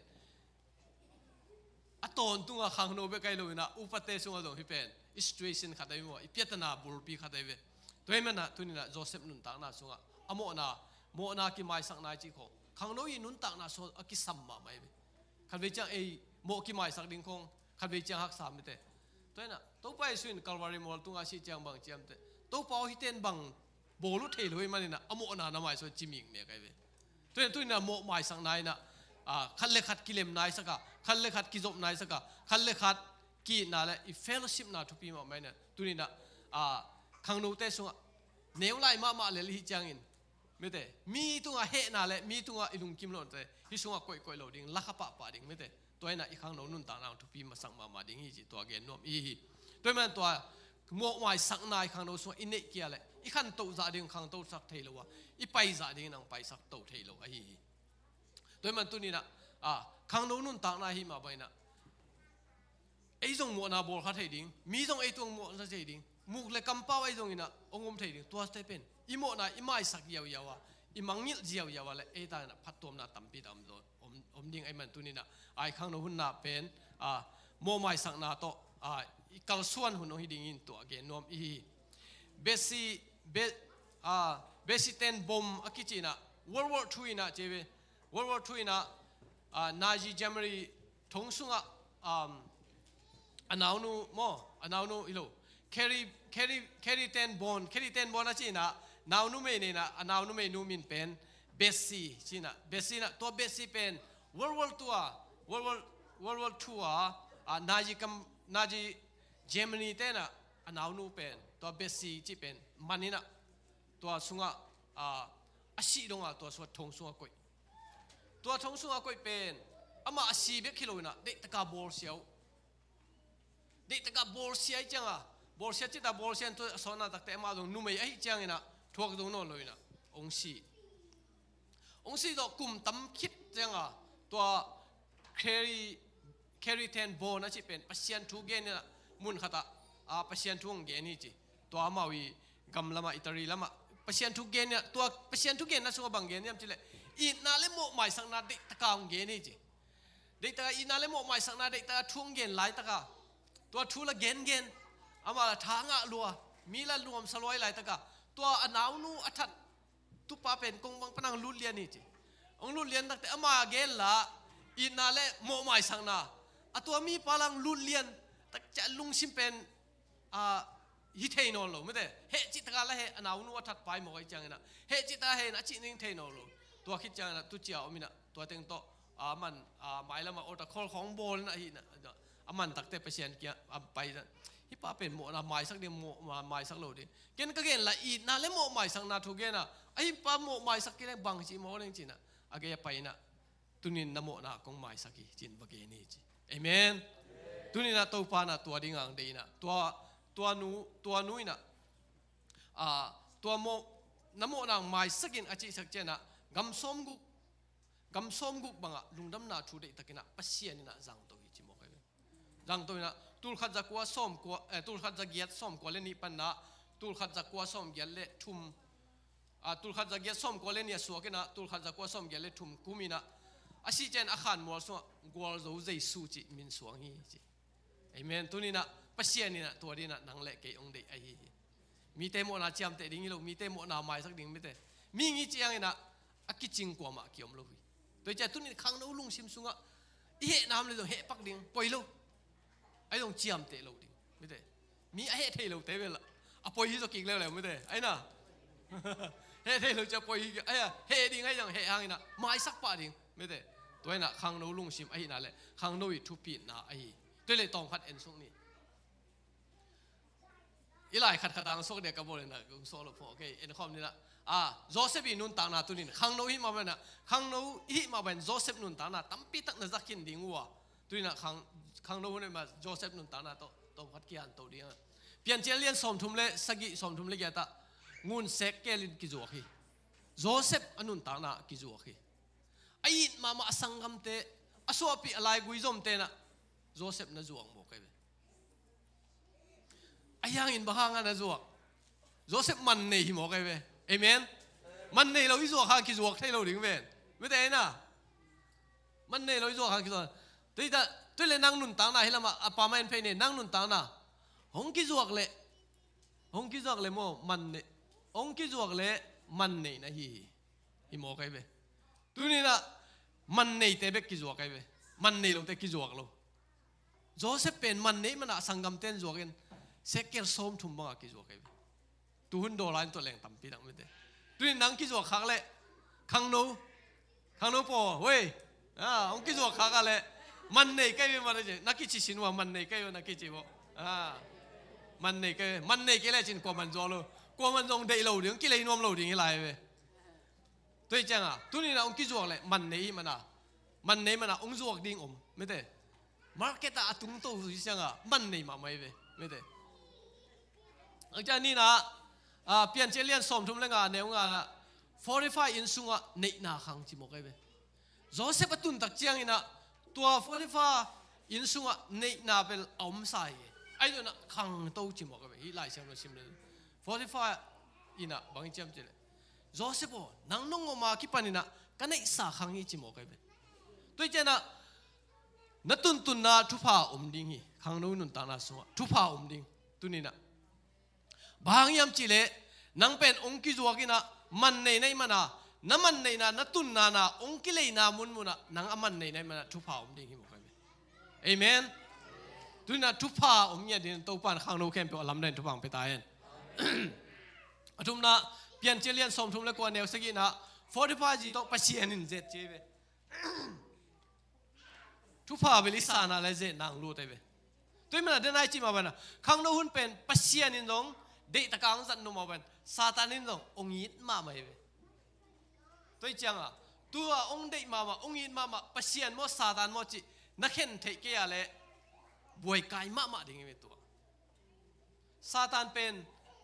อะตอนตัวขังโนเบกไกโลนะอุปเตสุงอดงฮิเป็นอิสตรีสินขัดได้มั้วอิเปียตนาบุรปีขัดได้เวตัวมันนะตุนี่นะโจเซฟนุนตากนาสุงะอโมนากิไม่สักนายจีของขังโนยินุนตากนาสุงกิสัมมาไม่เวขันเวจังโมกิไม่สักดิ้งของขันเวจังหักสามเตตัวน่ะตัวไปสุนกัลวารีมอลตุงอาชีจังบังเจียมเตตัวเป้าฮิเตนบังโบลุเทลอยมันนะอโมนานาไม่สุจิมิงเนี่ยไงเวตัวน่ะโมไม่สักนายนะขันเล็กขัดกิเลมนายสักขันเล็กขัดกิจบนายสักขันเล็กขัดกีน่าเลยอีเฟลชิพน่าทุพีมาไม่เนี่ยตัวนี้นะขังโนเตสุงเนื้อไล่มาเลยลิจังอินไม่ได้มีตัวเฮน่าเลยมีตัวอิลุงกิมโลนเตฮิสุงก่อยโลดิ้งลักปะปะดิ้งไม่ได้ตัวนี้นะอีขังโนนุนต่างๆทุพีมาสังมาดิ้งฮีจีตัวเกนนวมอีฮีตัวมันตัวโมวายสักนายขังโนสุงอินเนกี้อะไรอีขันโตจ่าดิ้งขังโตสักเทโลวะอีไปจ่าดิ้งนังไปสักโตเทโลอีฮีตัวมันตัวนี้นะขังโนนุนต่างๆฮีมาไปนะไอ้ตรงโมนาบอลขัดเทดิ้งมีตรงไอ้ตรงโมนาเทดิ้งมุกเล็กกำเป้าไอ้ตรงนี้นะองค์มเทดิ้งตัวสเตเป็นอีโมนาอีไม่สักยาวๆอีมังงิลยาวๆเลยไอ้ตานะพัดตัวน่ะตั้มปีตั้มโดอมดิ้งไอ้มันตัวนี้นะไอ้ขังโนหุ่นน่ะเป็นโมไม่สักนาโตอีกัลส่วนหุ่นน้องฮิดิ้งอินตัวเกนนวมอีเบสิเทนบอมอากิจินะ World War II นะเจเว World War II นะนาซีเจมรีทงสุงะอันาวนูอิโลแครีเทนบอนนะจีนะนาวนูเมนี่นะอันาวนูเมนูมินเป็นเบสซีจีนะเบสซีนะตัวเบสซีเป็น World War II นาซีเจมรีเทนะอันาวนูเป็นตัวเบสซีจีเป็นมันนี่นะตัวสุงะอาชีดงะตัวสวดทงสุงะกุยตัวทงสุงะกุยเป็นอามาอาชีเบคิโลนะเด็กตะกาบอลเสียวเด็กตะกาบอลเสียจังบอลเสียจิตาบอลเสียตัวสอนนักแต่มาตรงนุ่มไอ้จังนะทวกตรงโน้นเลยนะองค์ตัวกลุ่มตั้มคิดจังตัวแครีเทนบอลนะจิเป็นปัศยันทุกเกนนะมุนขัดปัศยันทุกเกนนี่จิตัวอามาวิกำละมาอิตาลีละมาปัศยันทุกเกนเนี่ยตัวปัศยันทุกเกนนะสุขบังเกนเนี่ยจิเลยอีน่าเล่โมไม่สังนาเด็กตะกางเกนนี่จิเด็กตะกาอีน่าเล่โมไม่สังนาเด็กตะกาทุ่งเกนหลายตะกาตัวทุละเกนอามาทางะลัวมีละรวมสลอยหลายตะกาตัวอนาวนูอัฐตุปาเป็นกงบังปนังลุเลียนนี่จิองลุเลียนตั้งแต่อามาเกนละอีน่าเล่โมไม่สังนาตัวมีพลังลุเลียนตักจะลุงชิมเป็นฮิเทนอลโลไม่ได้เฮจิตกาละเฮอนาวนูอัฐไปหมอยจังนะเฮจิตาเฮนะจินิงเทนอลโลตัวคิดจังนะตุเจียวมินะตัวเต็งโตมันหมายละมาโอตะคอลของโบลนะฮินะมันตักเตะไปเชียนเกียไปฮิปาเป็นโมนาไม้สักเดียวโมไม้สักโลดิเกณฑ์ก็เกณฑ์ละอีน่าเล่โมไม้สักนาทุกเกณฑ์นะไอ้ปาโมไม้สักเกณฑ์บางจีโมเรื่องจีนะอาเกยไปนะตุนินนโมนะกงไม้สักกีจินบะเกนี่จีเอเมนตุนินนะตัวปานะตัวดิ่งอังดีนะตัวนูนะตัวโมนโมนะไม้สักกินอาจิสักเจนะกำส้มกุกบังอะลุงดำนาชูเดตะกินะปัสเซียนนะจังตัวจิโมกันจังตัวนะตูลขัดจักว่าส้มกว่าตูลขัดจักเกียรส้มกว่าเลนี่ปันนะตูลขัดจักว่าส้มเกียรเละทุ่มตูลขัดจักเกียรส้มกว่าเลนี่สวกินะตูลขัดจักว่าส้มเกียรเละทุ่มกุมินะอาศัยเจนอาคารมัวสวกว่าเราใจสู้จิมินสวงฮีจิเอเมนตัวนี้นะปัสเซียนนี่นะตัวนี้นะนังเละเกยองเดไอฮีมีเตโมนาเจียมเตดิ้งยี่ลูมีเตโมนาไม้สักดิ้งไม่เตมีงี้เจียงนี่นะอากิจิงกว่ามาเกี่ยมลูกโดยเฉพาะตัวนี้ขังนู้ลุงชิมซุงอ่ะเฮน้ำเลยตัวเฮปักดิ้งปล่อยลูกไอ้ตรงเจียมเตะลูกดิ้งไม่ได้มีไอ้เฮเทลูกเตะไปละอ่ะปล่อยที่จะกินแล้วไม่ได้ไอ้น่ะเฮเทลูกจะปล่อยไอ้เฮดิ้งไอ้ยังเฮหางนี่นะไม้สักป่าดิ้งไม่ได้ตัวนี้นะขังนู้ลุงชิมไอ้นั่นแหละขังนู้อีทุบปีนนะไอ้ตัวเลยต้องขัดเอ็นซุงนี่อีหลายขัดตังโซกเด็กกับโบเลยนะกงโซลพอโอเคเอ็นคอมนี่ละโจเซฟนุนตางนาตุนินขังโนฮิมาเป็นนะขังโนฮิมาเป็นโจเซฟนุนตางนาตั้มปีตักนักกินดิ้งวัวตุนินขังโนเนี่ยมาโจเซฟนุนตางนาโตพัดกี้อันโตดิ้งเปลี่ยนเจเลียนสมทุมเล่สกิสมทุมเล่แกตางุนเซกเกลินกิจวกีโจเซฟอนุนตางนากิจวกีไอ้มาสังกัมเตอสวปีอะไรกุยจมเตนะโจเซฟน่าจวงโมกเลยไอ้ยังอินบ้างนะจวงโจเซฟมันเนี่ยหิมโมกเลยเอเมนมันเนี่ยเราอิจฉาข้างกิจวัตรให้เราดิ้งเว้นไม่ได้นะมันเนี่ยเราอิจฉาข้างกิจวัตรแต่ ตัวเลยนั่งนุ่นตางน่ะให้ละมาปามาเอ็นเพเนี่ยนั่งนุ่นตางน่ะหงกิจวกเลยหงกิจวกเลยโมมันเนี่ยหงกิจวกเลยมันเนี่ยนะฮิโมกันไปตัวนี้นะมันเนี่ยเตะเบกกิจวกกันไปมันเนี่ยลงเตะกิจวกโลโจเซฟเป็นมันเนี่ยมันอะสังกัมเต้นจวกกันเสกเกลส้มทุ่มบังกิจวกกันไปตัวหุ่นโดราตัวแรงต่ำปีดังไม่ได้ตัวนี้นั่งกิจวกขักเลยขังโนปอเว้ยหงกิจวกขักอะไรมันเนี่ยกันไปมาเลยนักกิจชินว่ามันเนี่ยกันนักกิจวกมันเนี่ยกันเลยจินกว่ามันจอโลกว่ามันจงเดย์โลดิ้งกิเลนวมโลดิ้งอะไรไปตัวจังตัวนี้นะองค์กิจวกเลยมันเนี่ยมันองค์จวกดิ้งไม่ได้มาร์เก็ตตุ้งโตวิจังมันเนี่ยมาไม่ได้อาจารย์นี่นะเปลี่ยนเจริญสมทุมเลยเนี่ย45อินซุงเนี่ยนาขังจิโมกันไปโจเซฟตุนตักเจียงนี่นะตัว45อินซุงเนี่ยนาเป็นอมใส่ไอ้ตัวน่ะขังโตจิโมกันไปที่หลายเสียงเราชิมเลย45อินะบางทีจำเจเลยโจเซฟนั่งนงมาคิดปานี่นะกันไอ้สาขังยี่จิโมกันไปตัวเจ้านะนัดตุนนะทุพาดิ้งฮีขังนู้นตานาสวะทุพาดิ้งตัวนี้นะบางยามจิเลนังเป็นองค์กิจวกินะมันในมันนะน้ำมันในนะนัดตุนนะองค์กิเลนามุนมุนะนังอามันในมันทุพาดิ้งฮีโมกันไปเอเมนตัวนี้นะทุพาเนี่ยดินตัวปานขังนู้นแค่เป็นลำเดินทุพาไปตายเองทุมนะเปลี่ยนเจริญสมทุมแล้วกว่าแนวสกินะ45จีต้องปัจเจียนินเจ็ดเจเวทุพาเบลิสานาเลเจนางรู้ได้เวตัวมันเดินไอจีมาบ้านะขังนู้นเป็นปัจเจียนินลงเด็กตะกังสันนุ่มมาบ้านซาตานินลงองยิดมาไม่เวตัวจังตัวองเด็กมาองยิดมาปัจเจียนมอซาตานมอจีนักเห็นเทเกียเลยบวยกายมาดิ่งเวตัวซาตานเป็น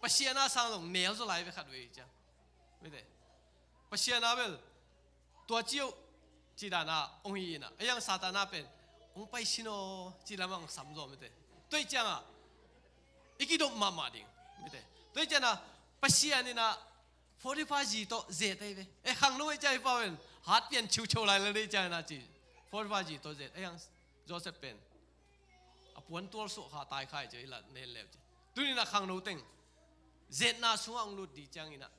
ปัจเจียนาสังลงเนียลจะไหลไปขัดเวจังไม่ได้ปัจเจียนาเบลตัวเจียวจีดานาองยีนะไอ้ยังซาตานาเป็นองไปชิโนจีรามังสามโจไม่ได้ตัวจังอีกทีดมมาดิ่งไม่ได้ตัวจังนะปัจเจียนี่นะ45จีโตเจ็ดได้เอ้ขังนู้นใจเปล่าเป็นฮัดเปลี่ยนชิวๆเลยเลยจังนะจี45จีโตเจ็ดไอ้ยังโจเซฟเป็นปวนตัวสุขาตายข่ายจะอีหลัดเนเลวจีตัวนี้นะขังนู้นเต็งเจ็ดน่าสวงลุดดีจังอีนะ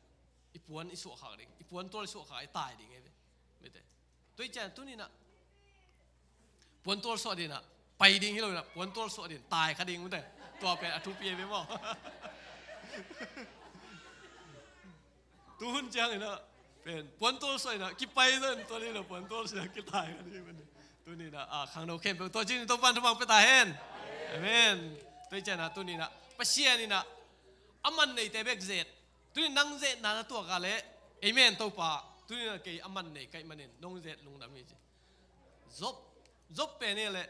อีปวนอีสุขาดิ่งอีปวนตัวสุขาไอ้ตายดิ่งไงไม่ได้ตัวจังตัวนี้นะปวนตัวสุดิ่งนะไปดิ่งที่เราเนี่ยปวนตัวสุดิ่งตายคดิ่งไม่ได้ตัวเป็นอทุเปียไปมั้งตัวหุ่นจังอีนะเป็นปวนตัวสุนะกี่ไปนั่นตัวนี้นะปวนตัวสุกี่ตายคดิ่งมันตัวนี้นะขังนู้นเข้มเป็นตัวจริงตัวปันทุบังไปตายเห็นเอเมนตัวจังนะตัวนี้นะปัจเจียนี่นะอามันในเตเบกเจ็ดตัวนี้นั่งเจ็ดนั่นตัวกันเลยเอเมนตัวป่าตัวนี้นะเกี่ยอามันในเกี่ยมันเนี่ยน้องเจ็ดลงดำมีจีจบเป็นนี่แหละ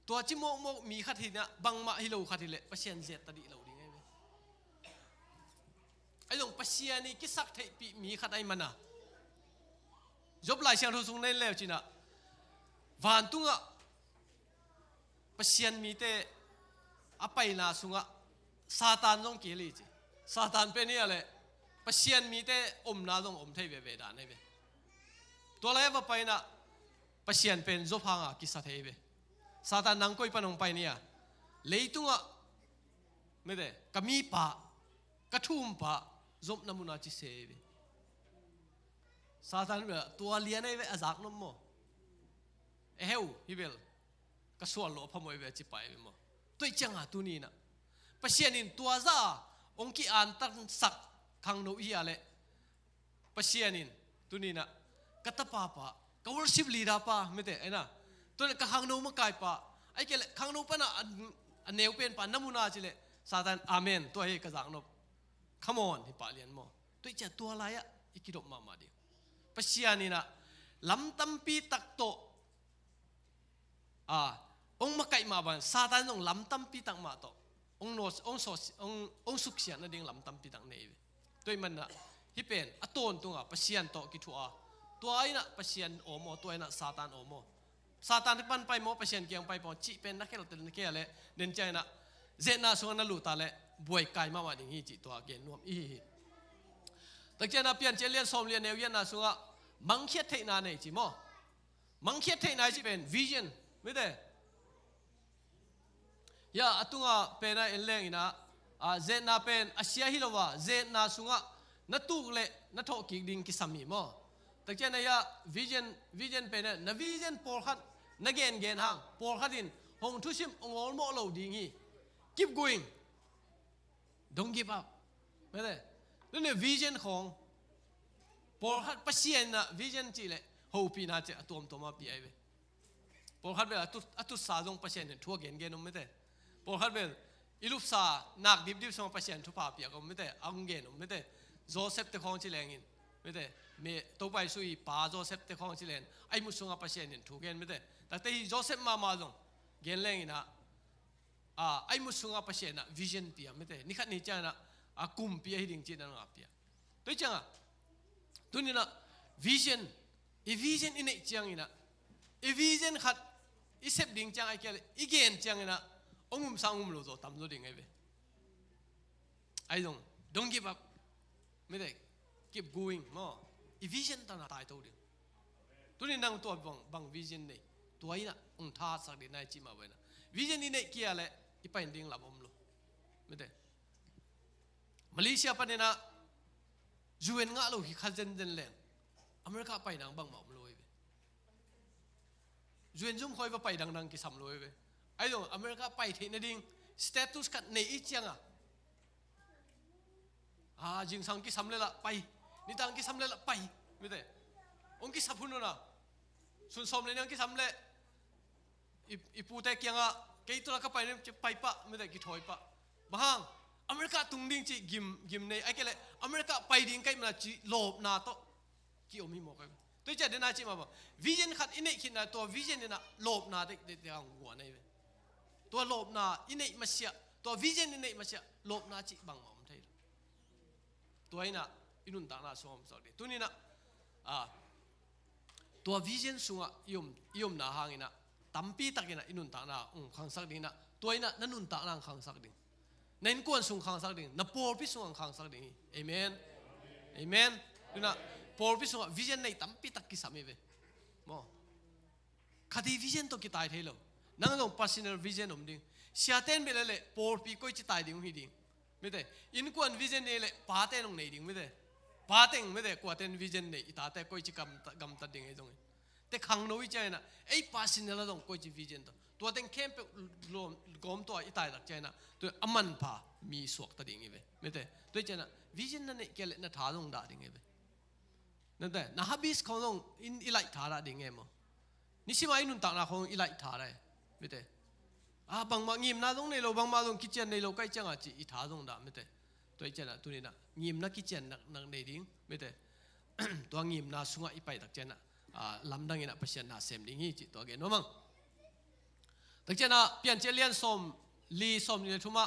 ตัวจิโมมีขัดทีนะบังมาฮิโลขัดทีเลยปัจเจียนเจ็ดตัดดีเราดีไงไอ้หลงปัจเจียนี่กิสักเทปีมีขัดไอ้มันนะจบหลายเชียงทุสุงในแล้วจีนะวันตุงะปัจเจียนมีแต่อภัยนาสุงะซาตานต้องเกลีจีซาตานเป็นนี่อะไรปัจเจียนมีแต่นาต้องเทเวเวดานเวตัวอะไรว่าไปนะปัจเจียนเป็นจบหางกิสัตเทเวซาตานนั่งคุยปนงไปเนี่ยเลยตุงะไม่ได้กมีปะกระทุ่มปะจบน้ำมุนาจิเสเวซาตานเวตัวเลี้ยนเวอาจักน้ำโมเฮวฮิเบลกระสวนโลพมวยเวจิไปเวโมตัวจังตัวนี้นะปัจเจียนินตัวซาองค์กีอันตั้งสักขังโนอีอะไรปัจเจียนินตัวนี้นะกัตปาปะกวอร์ชิบลีดาปะไม่ได้ไอ้นะตัวนี้ขังโนมาไกปะไอ้เกลขังโนปะนะอันเนวเป็นปะน้ำมุนาจิเลซาตานอาเมนตัวเฮกระสังนบขมอนที่ปะเลียนโมตัวจังตัวอะไรอะอีกิดออกมาดิปัจเจียนินะลำตั้มปีตักโตองมาไกมาบันซาตานองลำตั้มปีตักมาโตองโนสองโซองสุขเสียนนั่นเองลำตั้มปีตักเนยตัวมันนะฮิเป็นอัตโตนตัวปัจเจียนโตกิทัวตัวไอ้น่ะปัจเจียนโอโมตัวไอ้น่ะซาตานโอโมซาตานที่ปันไปโมปัจเจียนเกียงไปปอจีเป็นนักเขลเตนเกลเลยเดินใจน่ะเจน่าส่วนนั้นลู่ตาเลยบวยไก่มาว่าดิ่งฮีจีตัวเกณฑ์นวมอีแต่เจ้าน่ะเปลี่ยนเจเลียนสมเลียนเอวเย็นน่ะส่วนมังเคียดเทนาเนี่ยจีโม มังเขียเทนายจิเป็นวิชั่นไม่ได้ยาตุงะเป็นอะไรเรื่องนะเจน่าเป็นอาเซียฮิโลวาเจน่าสุงะนัตุกเล่นัทโอกิดิงกิสามีมั้งแต่เจ้าเนี่ยวิชั่นเป็นนะวิชั่นพอลขัดนักเกณฑ์หางพอลขัดดินหงทุชิมองอลโมโลดิ้งฮี keep going don't give up ไม่ได้นั่นเนี่ยวิชั่นของพอลขัดปัสเซียนนะวิชั่นจีเล่ฮูปีน่าจะตัวมาปีไอเวพอลขัดเวลาตุสาจงปัสเซียนทั่วเกณฑ์ไม่ได้พอลขัดเวลาอิลุปซานักดิบสมปัสเซียนทุกภาพอย่างก็ไม่ได้อังเกณฑ์ไม่ได้โจเซฟเตคองจิเลงินไม่ได้เมื่อตัวไปสุยป้าโจเซฟเตคองจิเลนไอ้มุสงาปัสเซียนทุกเกณฑ์ไม่ได้แต่ที่โจเซฟมาลงเกณฑ์เลงินะไอ้มุสงาปัสเซียนนะวิชั่นเปียไม่ได้นี่ขัดนี่จ้านะกุมเปียให้ดิ่งจีนังอาเปียตัวจ้าตัวนี้นะวิชั่นวิชั่นอินเนจังอินะวิชั่นขัดอิเซฟดิ่งจังไอ้เกลอีเกณฑ์จังอินะองุมสังอุมโลโซตามโลดิ่งไอ้เว้ไอ้don't give up ไม่ได้ keep going มั้งอีวิชั่นตั้งแต่ตายตัวเดียวตัวนี้นั่งตัวบังวิชั่นนี่ตัวนี้นะท่าสักเดียนายจิมาไว้นะวิชั่นนี่เนี่ยเกี่ยอะไรอีไปดิ่งหลับอมโลไม่ได้มาเลเซียปะเนี่ยนะจูเอ็นงะโลหิขัดเจนแรงอเมริกาไปดังบังหมอมโลยเว้จูเอ็นจุ่มคอยว่าไปดังกิสามโลยเว้ไอ้อเมริกาไปที่นั่นดิ่งสเตตัสกันในอีเจียงจิงสังกิสามเลยละไปนี่ตังกิสามเลยละไปไม่ได้องกิสับพุนนะสุนสมเลยนั่งกิสามเลยอีปูเตกียงเกี่ยตัวละก็ไปเนี่ยจะไปปะไม่ได้กี่ถอยปะบางอเมริกาตุงดิ่งจีกิมในไอ้เกลอเมริกาไปดิ่งใกล้มันจีโลบนาโตกี่อมีหมอกกันตัวจะเดินหน้าจีมาบอกวิชั่นขัดอินเนคิดนะตัววิชั่นเนี่ยนะโลบนาเด็กหัวในเว้ตัวโลบนาอินเนมาเสียตัววิชั่นอินเนมาเสียโลบนาจีบังหมอมไทยตัวนี้นะอินุนต่างนาสวมสอดตัวนี้นะตัววิชั่นสุงะยมนาหางินะตั้มปีตักินะอินุนต่างนาขังสักดิ่งนะตัวนี้นะนั่นนุนต่างนาขังสักดิ่งนั่นกวนสุงขังสักดิ่งนับโพลพิสุงขังสักดิ่งเอเมนเอเมนดูนะโพลพิสุงวิชั่นในตั้มปีตักิสามีเวมอคดีวิชั่นตัวกิตายเทโลนั่งลง personal vision อมดิ่งเสียเต้นไปเลยโพลปีก็จิตายดิ่งหิดิ่งไม่ได้อินกวนวิชั่นเนี่ยเลยป้าเต้นลงในดิ่งไม่ได้ป้าเต้นไม่ได้กว่าเต้นวิชั่นเนี่ยอีตาเต้ก็จิกำตัดดิ่งไอ้ตรงนี้แต่ขังโน้ยใจนะไอ้ personal เราต้องก็จิวิชั่นตัวเต้นเข้มไปรวมกลมตัวอีตายหลักใจนะตัวอมันพามีสวกตัดดิ่งไอ้เว้ไม่ได้ตัวใจนะวิชั่นนั่นเนี่ยเกล็ดน่ะท้าลงด่าดิ่งไอ้เว้นั่นแต่น่าฮับบิสเขาลงอีไลท์ท้าด่าดิ่งไงมั้งนี่สิมาอินุนต่างนาเขาอีไลท์ท้าได้ไม่ได้บางมางิมนาตรงในโลบางมาตรงคิดเจนในโลใกล้จังอาจีอีท้าตรงด่าไม่ได้ตัวเจนตัวนี้นะงิมนักคิดเจนนักในดิ่งไม่ได้ตัวงิมนาสุงะอีไปตักเจนลำดังอินะเปอร์เซ็นต์นาเซมดิ่งฮีจีตัวเกนว่ามั้งตักเจนเปลี่ยนเจเลียนสมลีสมนี่ทุมา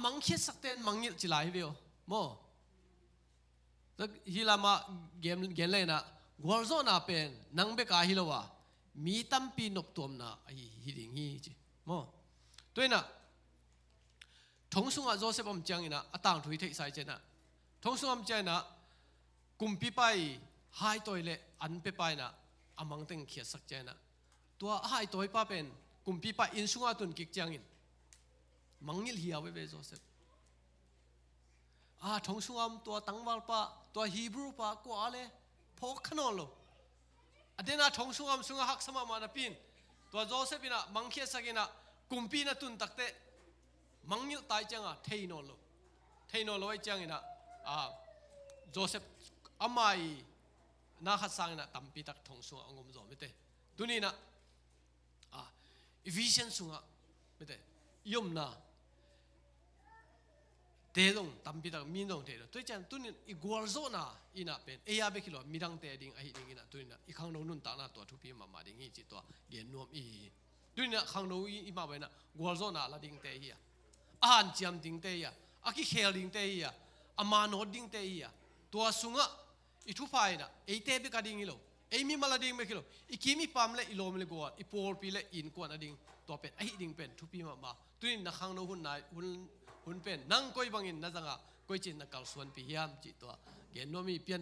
มังคิดสักเต้นมังยิจิลายเดียวโมตักฮิลามาเกมเลยนะกวาร์โซนาเป็นนังเบกาฮิลาวามีตั้มปีนบตัวน่ะไอ้ฮิดิ่งฮีจีโมตัวน่ะทงสุงะโจเซฟอมจังอินะต่างถุยเทใส่เจนะทงสุงะอมจังนะกุมปีไปหายตัวเลยอันไปไปนะมังเต็งเขียดสักเจนะตัวหายตัวป้าเป็นกุมปีไปอินสุงะตุนกิกจังอินมังยิลเฮียเวโจเซฟทงสุงะตัวตังวัลป้าตัวฮีบรูป้ากว่าเลยพกขนมโลเดี๋ยวนะทงสุงะหักสมามานะพินตัวโจเซฟินะมังเขียสักินะกุมปีนะตุนตักเตมังยิลตายจังเทยโนโลไอ้จังอินะโจเซฟอามัยน่าขัดสังนะตั้มปีตักทงสุงะงมโจไม่เตตัวนี้นะวิชั่นสุงะไม่เตยมนะเตะลงตั้มปีตักมีนงเตะตัวจันตัวนี้อีกวอลโซน่ะอินะเป็นไปคิดว่ามีดังเตะดิ่งไอ้ดิ่งอินะตัวนี้นะอีข้างโน้นนุ่นตาหน้าตัวทุพีมาดิ่งอีจิตตัวเดียนนวมตัวนี้นะข้างโน้นอีมาไปนะวอลโซน่ะละดิ่งเตะเฮียอ่านจำดิ่งเตะเฮียกิเคลดิ่งเตะเฮียมาโนดดิ่งเตะเฮียตัวสุงะอีทุพายนะเตะไปกระดิ่งอีโลมีมาละดิ่งไปคิดว่าอีกิมีปั๊มเลยอีโลมเลยกว่าอีโพลปีเลยอินกว่านะดิ่งตัวเป็นไอ้ดิ่งเป็นทุพีมาตัวนี้นะข้างโน้นหุ่นนายหุ่นเป็นนั่งก้อยบางอินนะจังก้อยจินนักการส่วนพิยามจิตตัวเกณฑ์ว่ามีเปลี่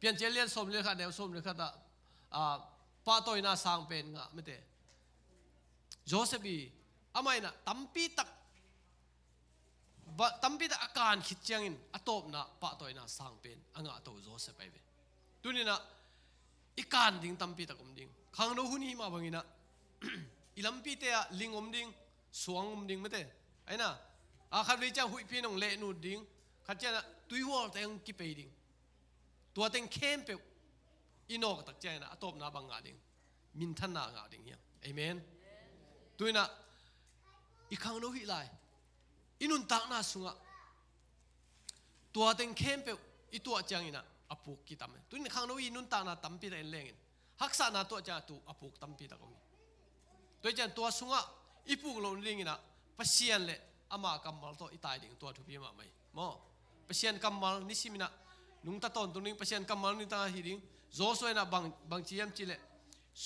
ยนเจเลียนสมเลยค่ะแนวสมเลยค่ะ ปะตัวน่าสังเป็นงะไม่เตโจเซฟีอาไม่นะตั้มปีตักอาการคิดจังอินอตบนะปะตัวน่าสังเป็นอ่างตัวโจเซฟไปเวตุนี่นะอีการดิ้งตั้มปีตักดิ้งข้างโน้นนี่มาบังอินะอีลำปีเตะลิงดิ้งสวงดิ้งไม่เตไอ้น่ะขัดวิจังหุยพี่น้องเละนูดิ้งขัดเจ้านะตุยหัวแต่ยังกิไปดิ้งตัวเต็งเข้มเปอีโนกตักเจ้านะตบนะบังงาดิ้งมินทันนางาดิ้งเฮียเอเมนตุยนะอีข้างโน้นหิไลอินุนตักน่าสุงะตัวเต็งเข้มเปอีตัวจังอินะอปุกกิตามตุยนะข้างโน้นอินุนตักน่าตั้มปีแต่เล่งฮักษานาตัวจ้าตัวอปุกตั้มปีตะก็มีตัวจ้าตัวสุงะอีปุกลงลิงอินะปัสยันเละอามากัมมัลตัวอีตายดิ่งตัวทุบยี่มาไม่มอปัสยันกัมมัลนิสิมินะนุงตะตอนตัวนี้ปัสยันกัมมัลนี่ตาหิดิ่งโจสวยนะบางจีเอ็มจีเละ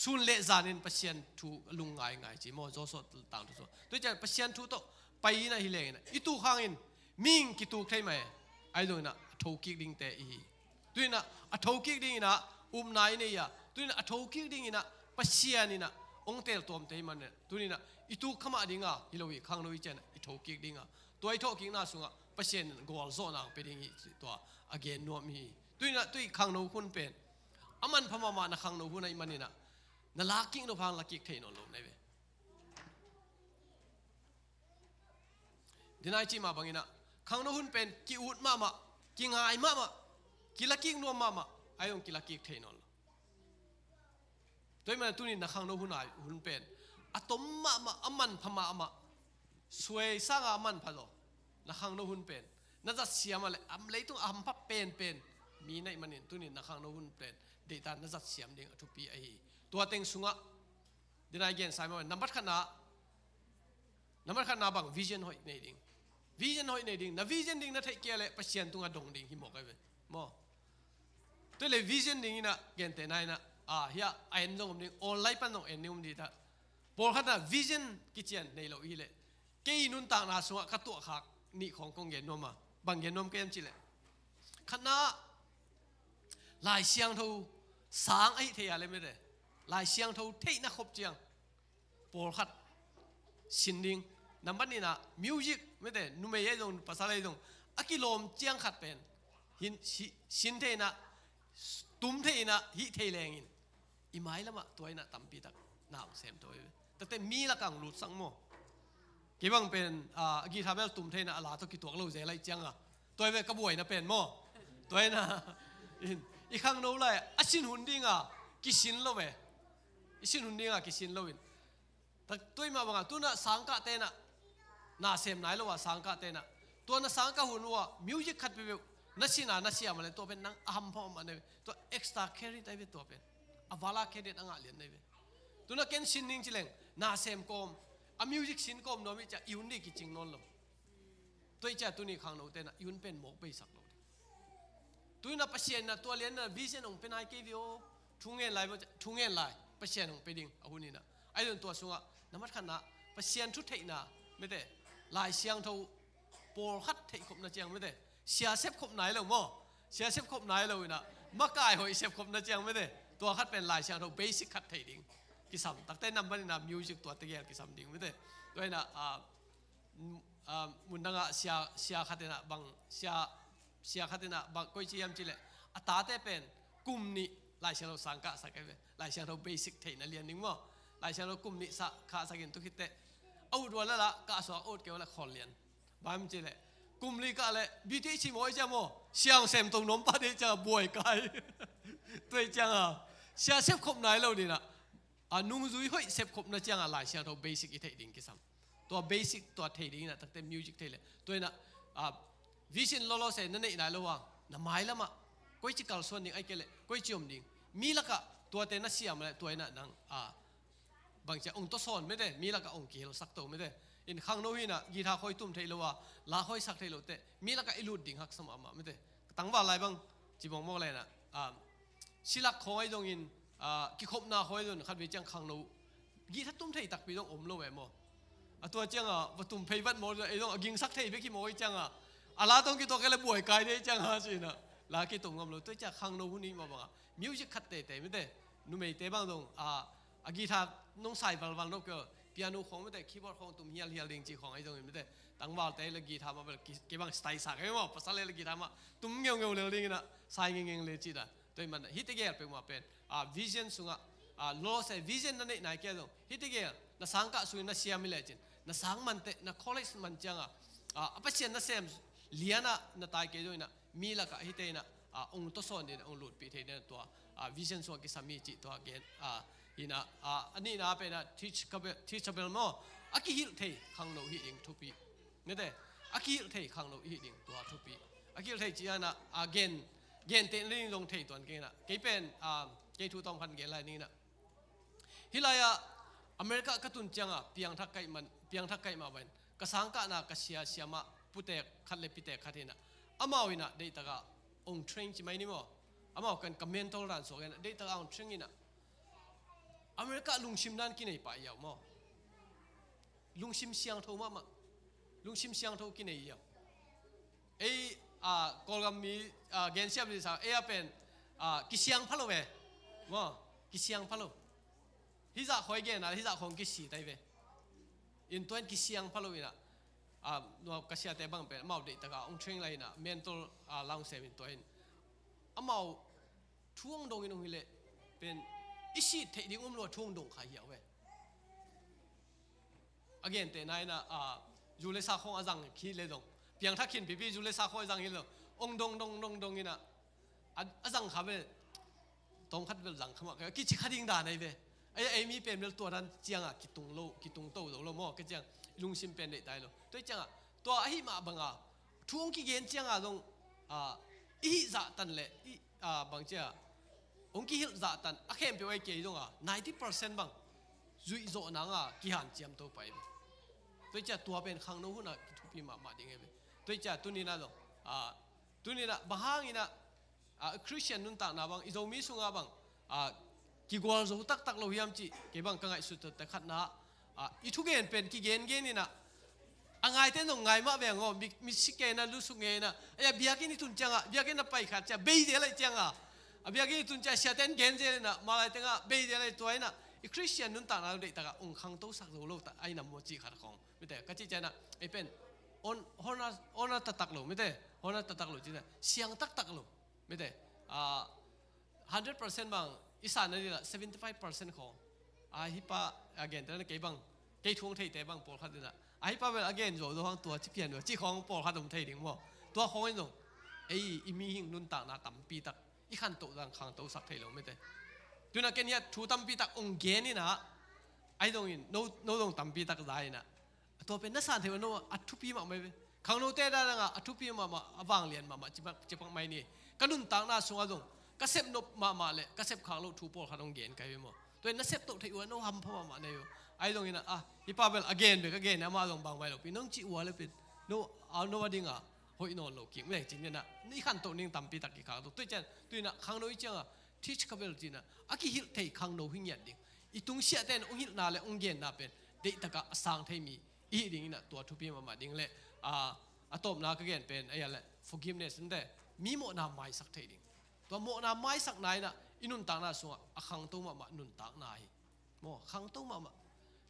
สุนเละจานินปัสยันทูลุงไงจีมอโจสต่างตัวตัวจ้าปัสยันทูโตไปนะฮิเลงนะอีตูข้างอินมิงกิตูใครไหมไอ้ตัวนะทูกิกดิ่งเตอีตัวนะทูกิกดิ่งนะนายเนี่ยตัวนี้ทูกิกดิ่งนะปัสยันนี่นะองเตลตัวมันเตมันเนี่ยตัวนี้นะอีตูขมาดิ่งอ่ะฮิโลวีข้างโน้นเจนอีทูกิกดิ่งอ่ะตัวไอ้ทูกิกน่าสุงอ่ะปัสยันกอลโซนังเป็นดิ่งตัวอเกนนัวมีตัวนี้นะตัวข้างโน้นคุณเป็นอามันพม่ามานะข้างโน้นคุณไอ้มันนี่นะนั่นลักกิ้งโน้นพังลักกิ้งเทนอนลงในเวดินายจีมาบังอินะข้างโน้นเป็นกิอุดมากิงายมากิลักกิ้งนัวมาไอ้ยงกิลักกิ้งเทนอนตัวมันตัวนี้นักขังโน้นหุ่นเป็นอะตอมมาอามันพม่ามาสวยสร้างอามันพะโลนักขังโน้นหุ่นเป็นนั่นจะเสียมาเลยเลยต้องอัมพับเป็นมีในมันนี่ตัวนี้นักขังโน้นหุ่นเป็นเดต้านั่นจะเสียมดิ่งทุกปีไอ้ตัวเต็งสุงะเดี๋ยวนี้เย็นสายมานับบัตรขนาบังวิชั่นหอยในดิ่งวิชั่นหอยในดิ่งนะวิชั่นดิ่งนั่นที่เกี่ยวเลยปัจจัยตัวดงดิ่งที่หมอกไอ้เว้ยมอตัวเลยวิชั่นดิ่งนะเกี่ยนแต่ไหนนะเฮียไอ้น้องผมนี่ออนไลน์ปั้นน้องเอ็นนี่ผมดีท่าพอขนาดวิชั่นกิจการในเราอีเลยเกี่ยนุนต่างนาสัวขัดตัวขักนี่ของกงเย็นนวมมาบางเย็นนวมเกี่ยมจิเลยขณะลายเสียงทูสางไอ้เทียอะไรไม่ได้ลายเสียงทูเทนักขบเจียงพอขัดสินดิ่งน้ำบันนี่นะมิวสิกไม่ได้นุ่มเย่ตรงภาษาอะไรตรงอากิโลมเจียงขัดเป็นหินสินเทนะตุ้มเทนะฮิเทแรงอินอีไม้ละมาตัวน่ะตั้มปีตักหนาวเสียมตัวแต่มีละกังหลุดสังโมกี่บังเป็นกีทาเบลตุ้มเทนะอะไรตัวกี่ตัวเราเจอะไรจังอ่ะตัวเป็นกระบวยนะเป็นโมตัวน่ะอีข้างโน้นเลยสินหุ่นดิ้งอ่ะกิสินโลเวสินหุ่นดิ้งอ่ะกิสินโลวินแต่ตัวมาบังอ่ะตัวน่ะสังกัดเตนะน่าเสียมไหนแล้ววะสังกัดเตนะตัวน่ะสังกัดหุ่นว่ามิวสิกขัดไปเวนัชนาเสียมาเลยตัวเป็นนังอัมพอมันเลยตัวเอ็กซ์ตร้าแคริได้เป็นตัวเป็นอวาลาแคริต่างหากเรียนได้เป็นตัวนักเก็นสินนิ่งจิเลงน่าเซมกอมมิวสิกสินกอมโน้มิจะยุนดีกิจิงนนลมตัวอีจ้าตัวนี้ข้างโน้ตเตนะยุนเป็นหมกไปสักโน้ตตัวน่ะปัจเจนน่ะตัวเรียนน่ะวิเศษองเป็นไอเกวิโอทุ่งเงินไหลทุ่งเงินไหลปัจเจนองไปดิ่งอาหุนี่น่ะไอ้เรื่องตัวสุงะน้ำมันขันน่ะปัจเจนทุกเทน่ะไม่ได้ลายเสียงเท่าโปรคัดเทคบน่ะเจียงไม่ได้เสียเซฟคบไหนแล้วมั้งเสียเซฟคบไหนแล้วนะมักกายหอยเซฟคบนั่นจังไม่ได้ตัวคัดเป็นลายเสียงเราเบสิกคัดเทดิ้งกิสัมตั้งแต่นำมันนะมิวสิกตัวตะเกียบกิสัมดิ้งไม่ได้ด้วยนะมุนดังเสียคัดนะบางเสียคัดนะบางก้อยจียมจีเลยอัตราแต่เป็นกลุ่มนี้ลายเสียงเราสังกัดสักเอเวลายเสียงเราเบสิกเทนั่นเรียนดิ้งมั้งลายเสียงเรากลุ่มนี้สักข้าสักกินทุกทีแต่เอาดูแล้วละก็สอนเอาเกี่ยวกับคนเรียนบ้านจีเลยกุมลีก็เลยบิดชิมอยจังโมเสียงเซมตรงน้องป้าที่จะบวยกันตัวจังอ่ะเสียเซฟคบไหนเราดีนะนุ่งจุยห้อยเซฟคบนั่นจังอะไรเสียตัวเบสิกอีเทดิ้งกิสัมตัวเบสิกตัวเทดิ้งนะตั้งแต่มิวสิกเทเลยตัวน่ะวิชินโลโลเซนนั่นเองไหนระวังน้ำไม้ละมาก้อยจิกาลส่วนดิ้งไอ้เกลก้อยจิอมดิ้งมีละก็ตัวเตน่ะเสียมาเลยตัวน่ะนังบางทีองค์ตัวสอนไม่ได้มีละก็องค์กี่เราสักตัวไม่ได้อินข้างโน้นน่ะกีตาร์คอยตุ้มเทลว่าลาคอยสักเทลเตมีละก็อิลูดดิ่งหักสมอมาไม่ได้ตั้งว่าอะไรบ้างจีบองมองอะไรนะศิลักคอยตรงอินกิคบนาคอยตรงขัดวิจังข้างโน้นกีตาร์ตุ้มเทตักไปตรงอมโลเวมตัวจังว่าตุ้มเพย์วัดโมไอ้ตรงยิงสักเทไปกี่โมยจังอะไรตรงกี่ตัวแกเลยบวยกายได้จังฮะสินะลากี่ตรงอมโลตัวจากข้างโน้นนี่มาบ้างมิวสิกขัดเตะไม่ได้ nu mei te bang dong agi tha nong sai bal bal no ke piano khong me te keyboard khong tum hial hial ding chi khong ai dong me te tang bal te le gi tha ma bel ke bang style sa ke mo pasal le gi tha ma tum ngeu ngeu le ding na sai ngeng le chi da toi man hit ge pe ma pen vision sunga lo se vision na nei nai ke dong hit ge na sang ka su na siam le chin na sang man te na college man changa apa chen na sem liana na tai ke do na mi la ka hit na ong to son din ong lut pi the ne to vision so ki sami chi to again ina ani na pe na teachable mo aki hil thei khang no hi ing thupi ne de aki hil thei khang no hi ding to thupi aki hil thei chi na again gen te ling long thei ton ke na ke pen ke thu tong phan ge lai ni na hilaya america ka tun changa piang thak kai ma ban ka sang ka na ka sia siama pute khatle pite khathina amawina de ta ga ong train chi mai ni mo amaw kan comment tol ran so gen de ta ong train ina america lungsim nan ki nei pa yaw mo lungsim siang tho ma lungsim siang tho ki nei yaw ei kolgam mi gen siam ni sa e apen ki siang phalo ve mo ki siang phalo hiza khoi gen na hiza khong ki si tai ve in toin ki siang phalo ina no ka sia te bang pe mau de ta ga ong train lai na mental lang se min toin amau thuang dong in ong hile pen isi the ding lo thuang dong kha hiaw ve again te nai na jule sa khong azang khi le dong piang tha khin pi jule sa khoi azang hi lo ong dong ina azang kha ve tong khat vel zang khama ki chi khading da nai ve ai mi pen bel to ran chiang ki tung to lo mo ke chiang lung sim pen de dai lo toi chang to a hi ma banga thuang ki gen chiang dong i za tan le bang cha ong ki hil za tan a khem pe wai ke dong 90% bang zui zo na nga ki han chiam to pai toi cha tua pen khang no hu na ki thu pi ma ding e toi cha tu ni na dong tu ni na bahang ina Christian nun ta na bang izo mi sunga bang ki gol zo tak lo hiam chi ke bang ka ngai su ta khat na i thu gen pen ki gen ni na angai te no ngai ma ve ngo mi sike na lu su nge na ya bia ki ni tun changa bia ki na pai khat cha be de lai changa bia ki tun cha satan gen je na malai te nga be de lai toy na i Christian nun ta na de ta ga ong khang to sak lo ta ai na mo chi khat khong mi te ka chi cha na e pen on ta tak lo mi te on ta tak lo chi na siang tak lo mi te 100% bang isan na ni la 75% khong hi pa again ta na ke bang ke thuang thei te bang pol khat na ai pa vel again zo do hang tua chi pian do chi khong pol khat dom thei ding mo tua khong in dong ei i mi hing nun ta na tam pi tak i khan to dang khang to sak thei lo mi te tu na ken ya thu tam pi tak ong gen ni na ai dong in no dong tam pi tak dai na to pen na san thei no a thu pi ma mai ve khang no te da nga a thu pi ma awang lian ma chi pak mai ni kanun ta na sunga dong ka sep no ma le ka sep khang lo thu pol khat ong gen kai mo to na sep to thei wa no ham pha ma ne yo ai dong ina hi pa bel again be again ama dong bang mai lo pi nong chi wa le pi no wadinga hoi no lo ki me chin na ni khan to ning tam pi tak ki kha to tu chen tu na khang no i chang teach ka bel jina aki hil thei khang no hing yan ding i tung sia ten ong hil na le ong gen na pen de ta ka asang thei mi i ding ina to thu pi ma ding le atom na ka gen pen ai le forgiveness nde mi mo na mai sak thei ding to mo na mai sak nai na inun ta na so a khang to ma nun ta na hi mo khang to ma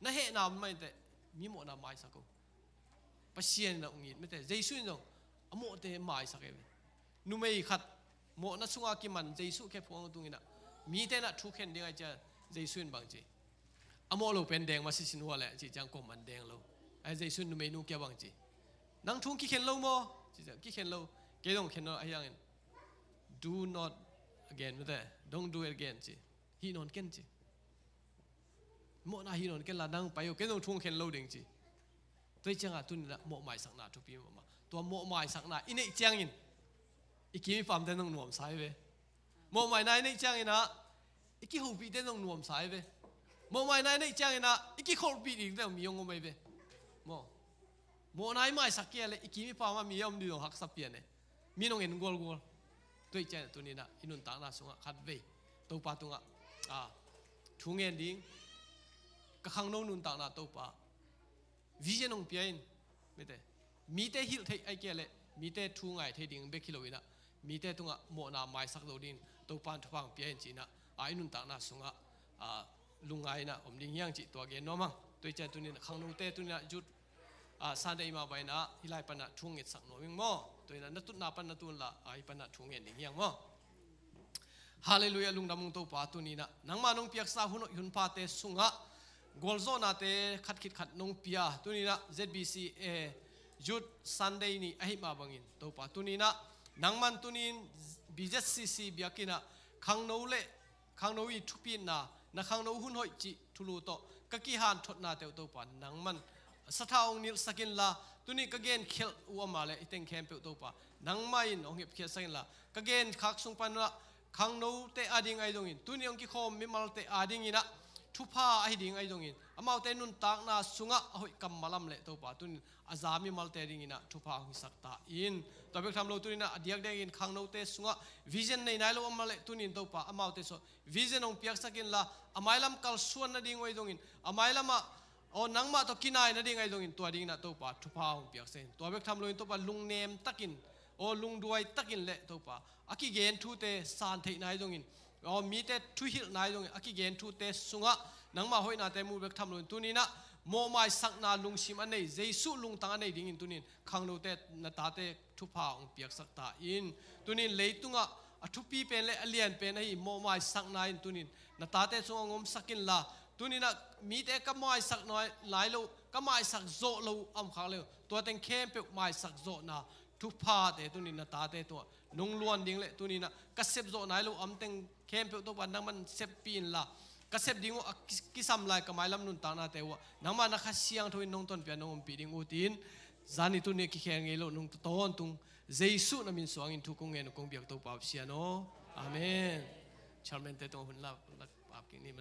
na he na mai te mi mo na mai sako pasien na ungit me te jesu no amo te mai sake nu mei khat mo na sunga ki man jesu ke phong tu ina mi te na thu khen ding ai cha jesu bang ji amo lo pen deng ma si sin wa le chi chang ko man deng lo ai jesu nu mei nu ke bang ji nang thung ki khen lo mo chi chang ki khen lo ke dong khen no ai yang do not again me te don't do it again chi hi non ken chi mo na hi non ken la nang payo ke dong thung khen lo ding chi toi changa tu ni mo mai sak na thu pi ma to mo mai sak na inei chang in iki fam den nong nuam sai ve mo mai nai nei chang ina iki ho pi den nong nuam sai ve mo mai nai nei chang ina iki khol pi ding den mi yong mai ve mo nai mai sak ke le iki mi pa ma mi yom di dong hak sa pian ne mi nong en gol toi chang tu ni na inun ta na sunga khat ve to pa tunga thung en ding ka khang no nun ta na to pa vision ong pian me te mi te hil thei ai ke le mi te thu ngai thei ding be khilo ina mi te tunga mo na mai sak lo din to pan thwang pian chi na ai nun ta na sunga lungai na om ding yang chi to ge no mang toi cha tu ni khang no te tu na jut Sunday ma bai na hilai pa na thung it sak no wing mo toi na natut na pan na tu la ai pa na thung en ding yang mo hallelujah lung namung to pa tu ni na nang ma nong piak sa hun yun pa te sunga golzo na te khat khit khat nong pia tu ni na ZBC jut Sunday ni ahi ma bangin to pa tu ni na nang man tu nin BZCC biakina khang no le khang no i thupi na khang no hun hoi chi thulu to ka ki han thot na te to pa nang man sathaung nil sakin la tuni ka gen khel u ma le iteng khem pe to pa nang mai no ngep khe sakin la ka gen khak sung pan la khang no te ading ai dongin tuni ong ki khom mi mal te ading ina thupa ai ding ai dongin amau te nun tak na sunga hoi kam malam le to pa tun azami mal te ding ina thupa hong sakta in to bek tham lo tuni na adiak deng in khang no te sunga vision nei nai lo mal le tunin to pa amau te so vision ong piak sakin la amailam kal suan na ding oi dongin amailama o nangma to kinai na ding ai dongin to ding na to pa thupa hong piak sen to bek tham lo in to pa lung nem takin o lung duai takin le to pa aki gen thu te san thei nai dongin o mi te thu hil nai dongin aki gen thu te sunga nangma hoi na te mu bek tham lo in tunina mo mai sak na lung sim anei jesu lung tang anei ding in tunin khang no te na ta te thupa hong piak sak ta in tunin leitunga athupi pen le alian pen ai mo mai sak na in tunin na ta te chung ngom sakin la tunina mi te ka mai sak noi lai lo ka mai sak zo lo am khang le to teng khem pe mai sak zo na thu pha te tunin na ta te to nong luan ding le tunina ka sep zo nai lo am teng khem pe to ban nang man sep pin la ka sep ding ki sam lai ka mai lam nun ta na te wa nang ma na kha siang thoi nong ton pia nong pi ding u tin zani tu ne ki khen nge lo nong ton tung jesu na min suang in thu kong nge no kong biak to pa sia no amen charmen te to hun la pap ki ni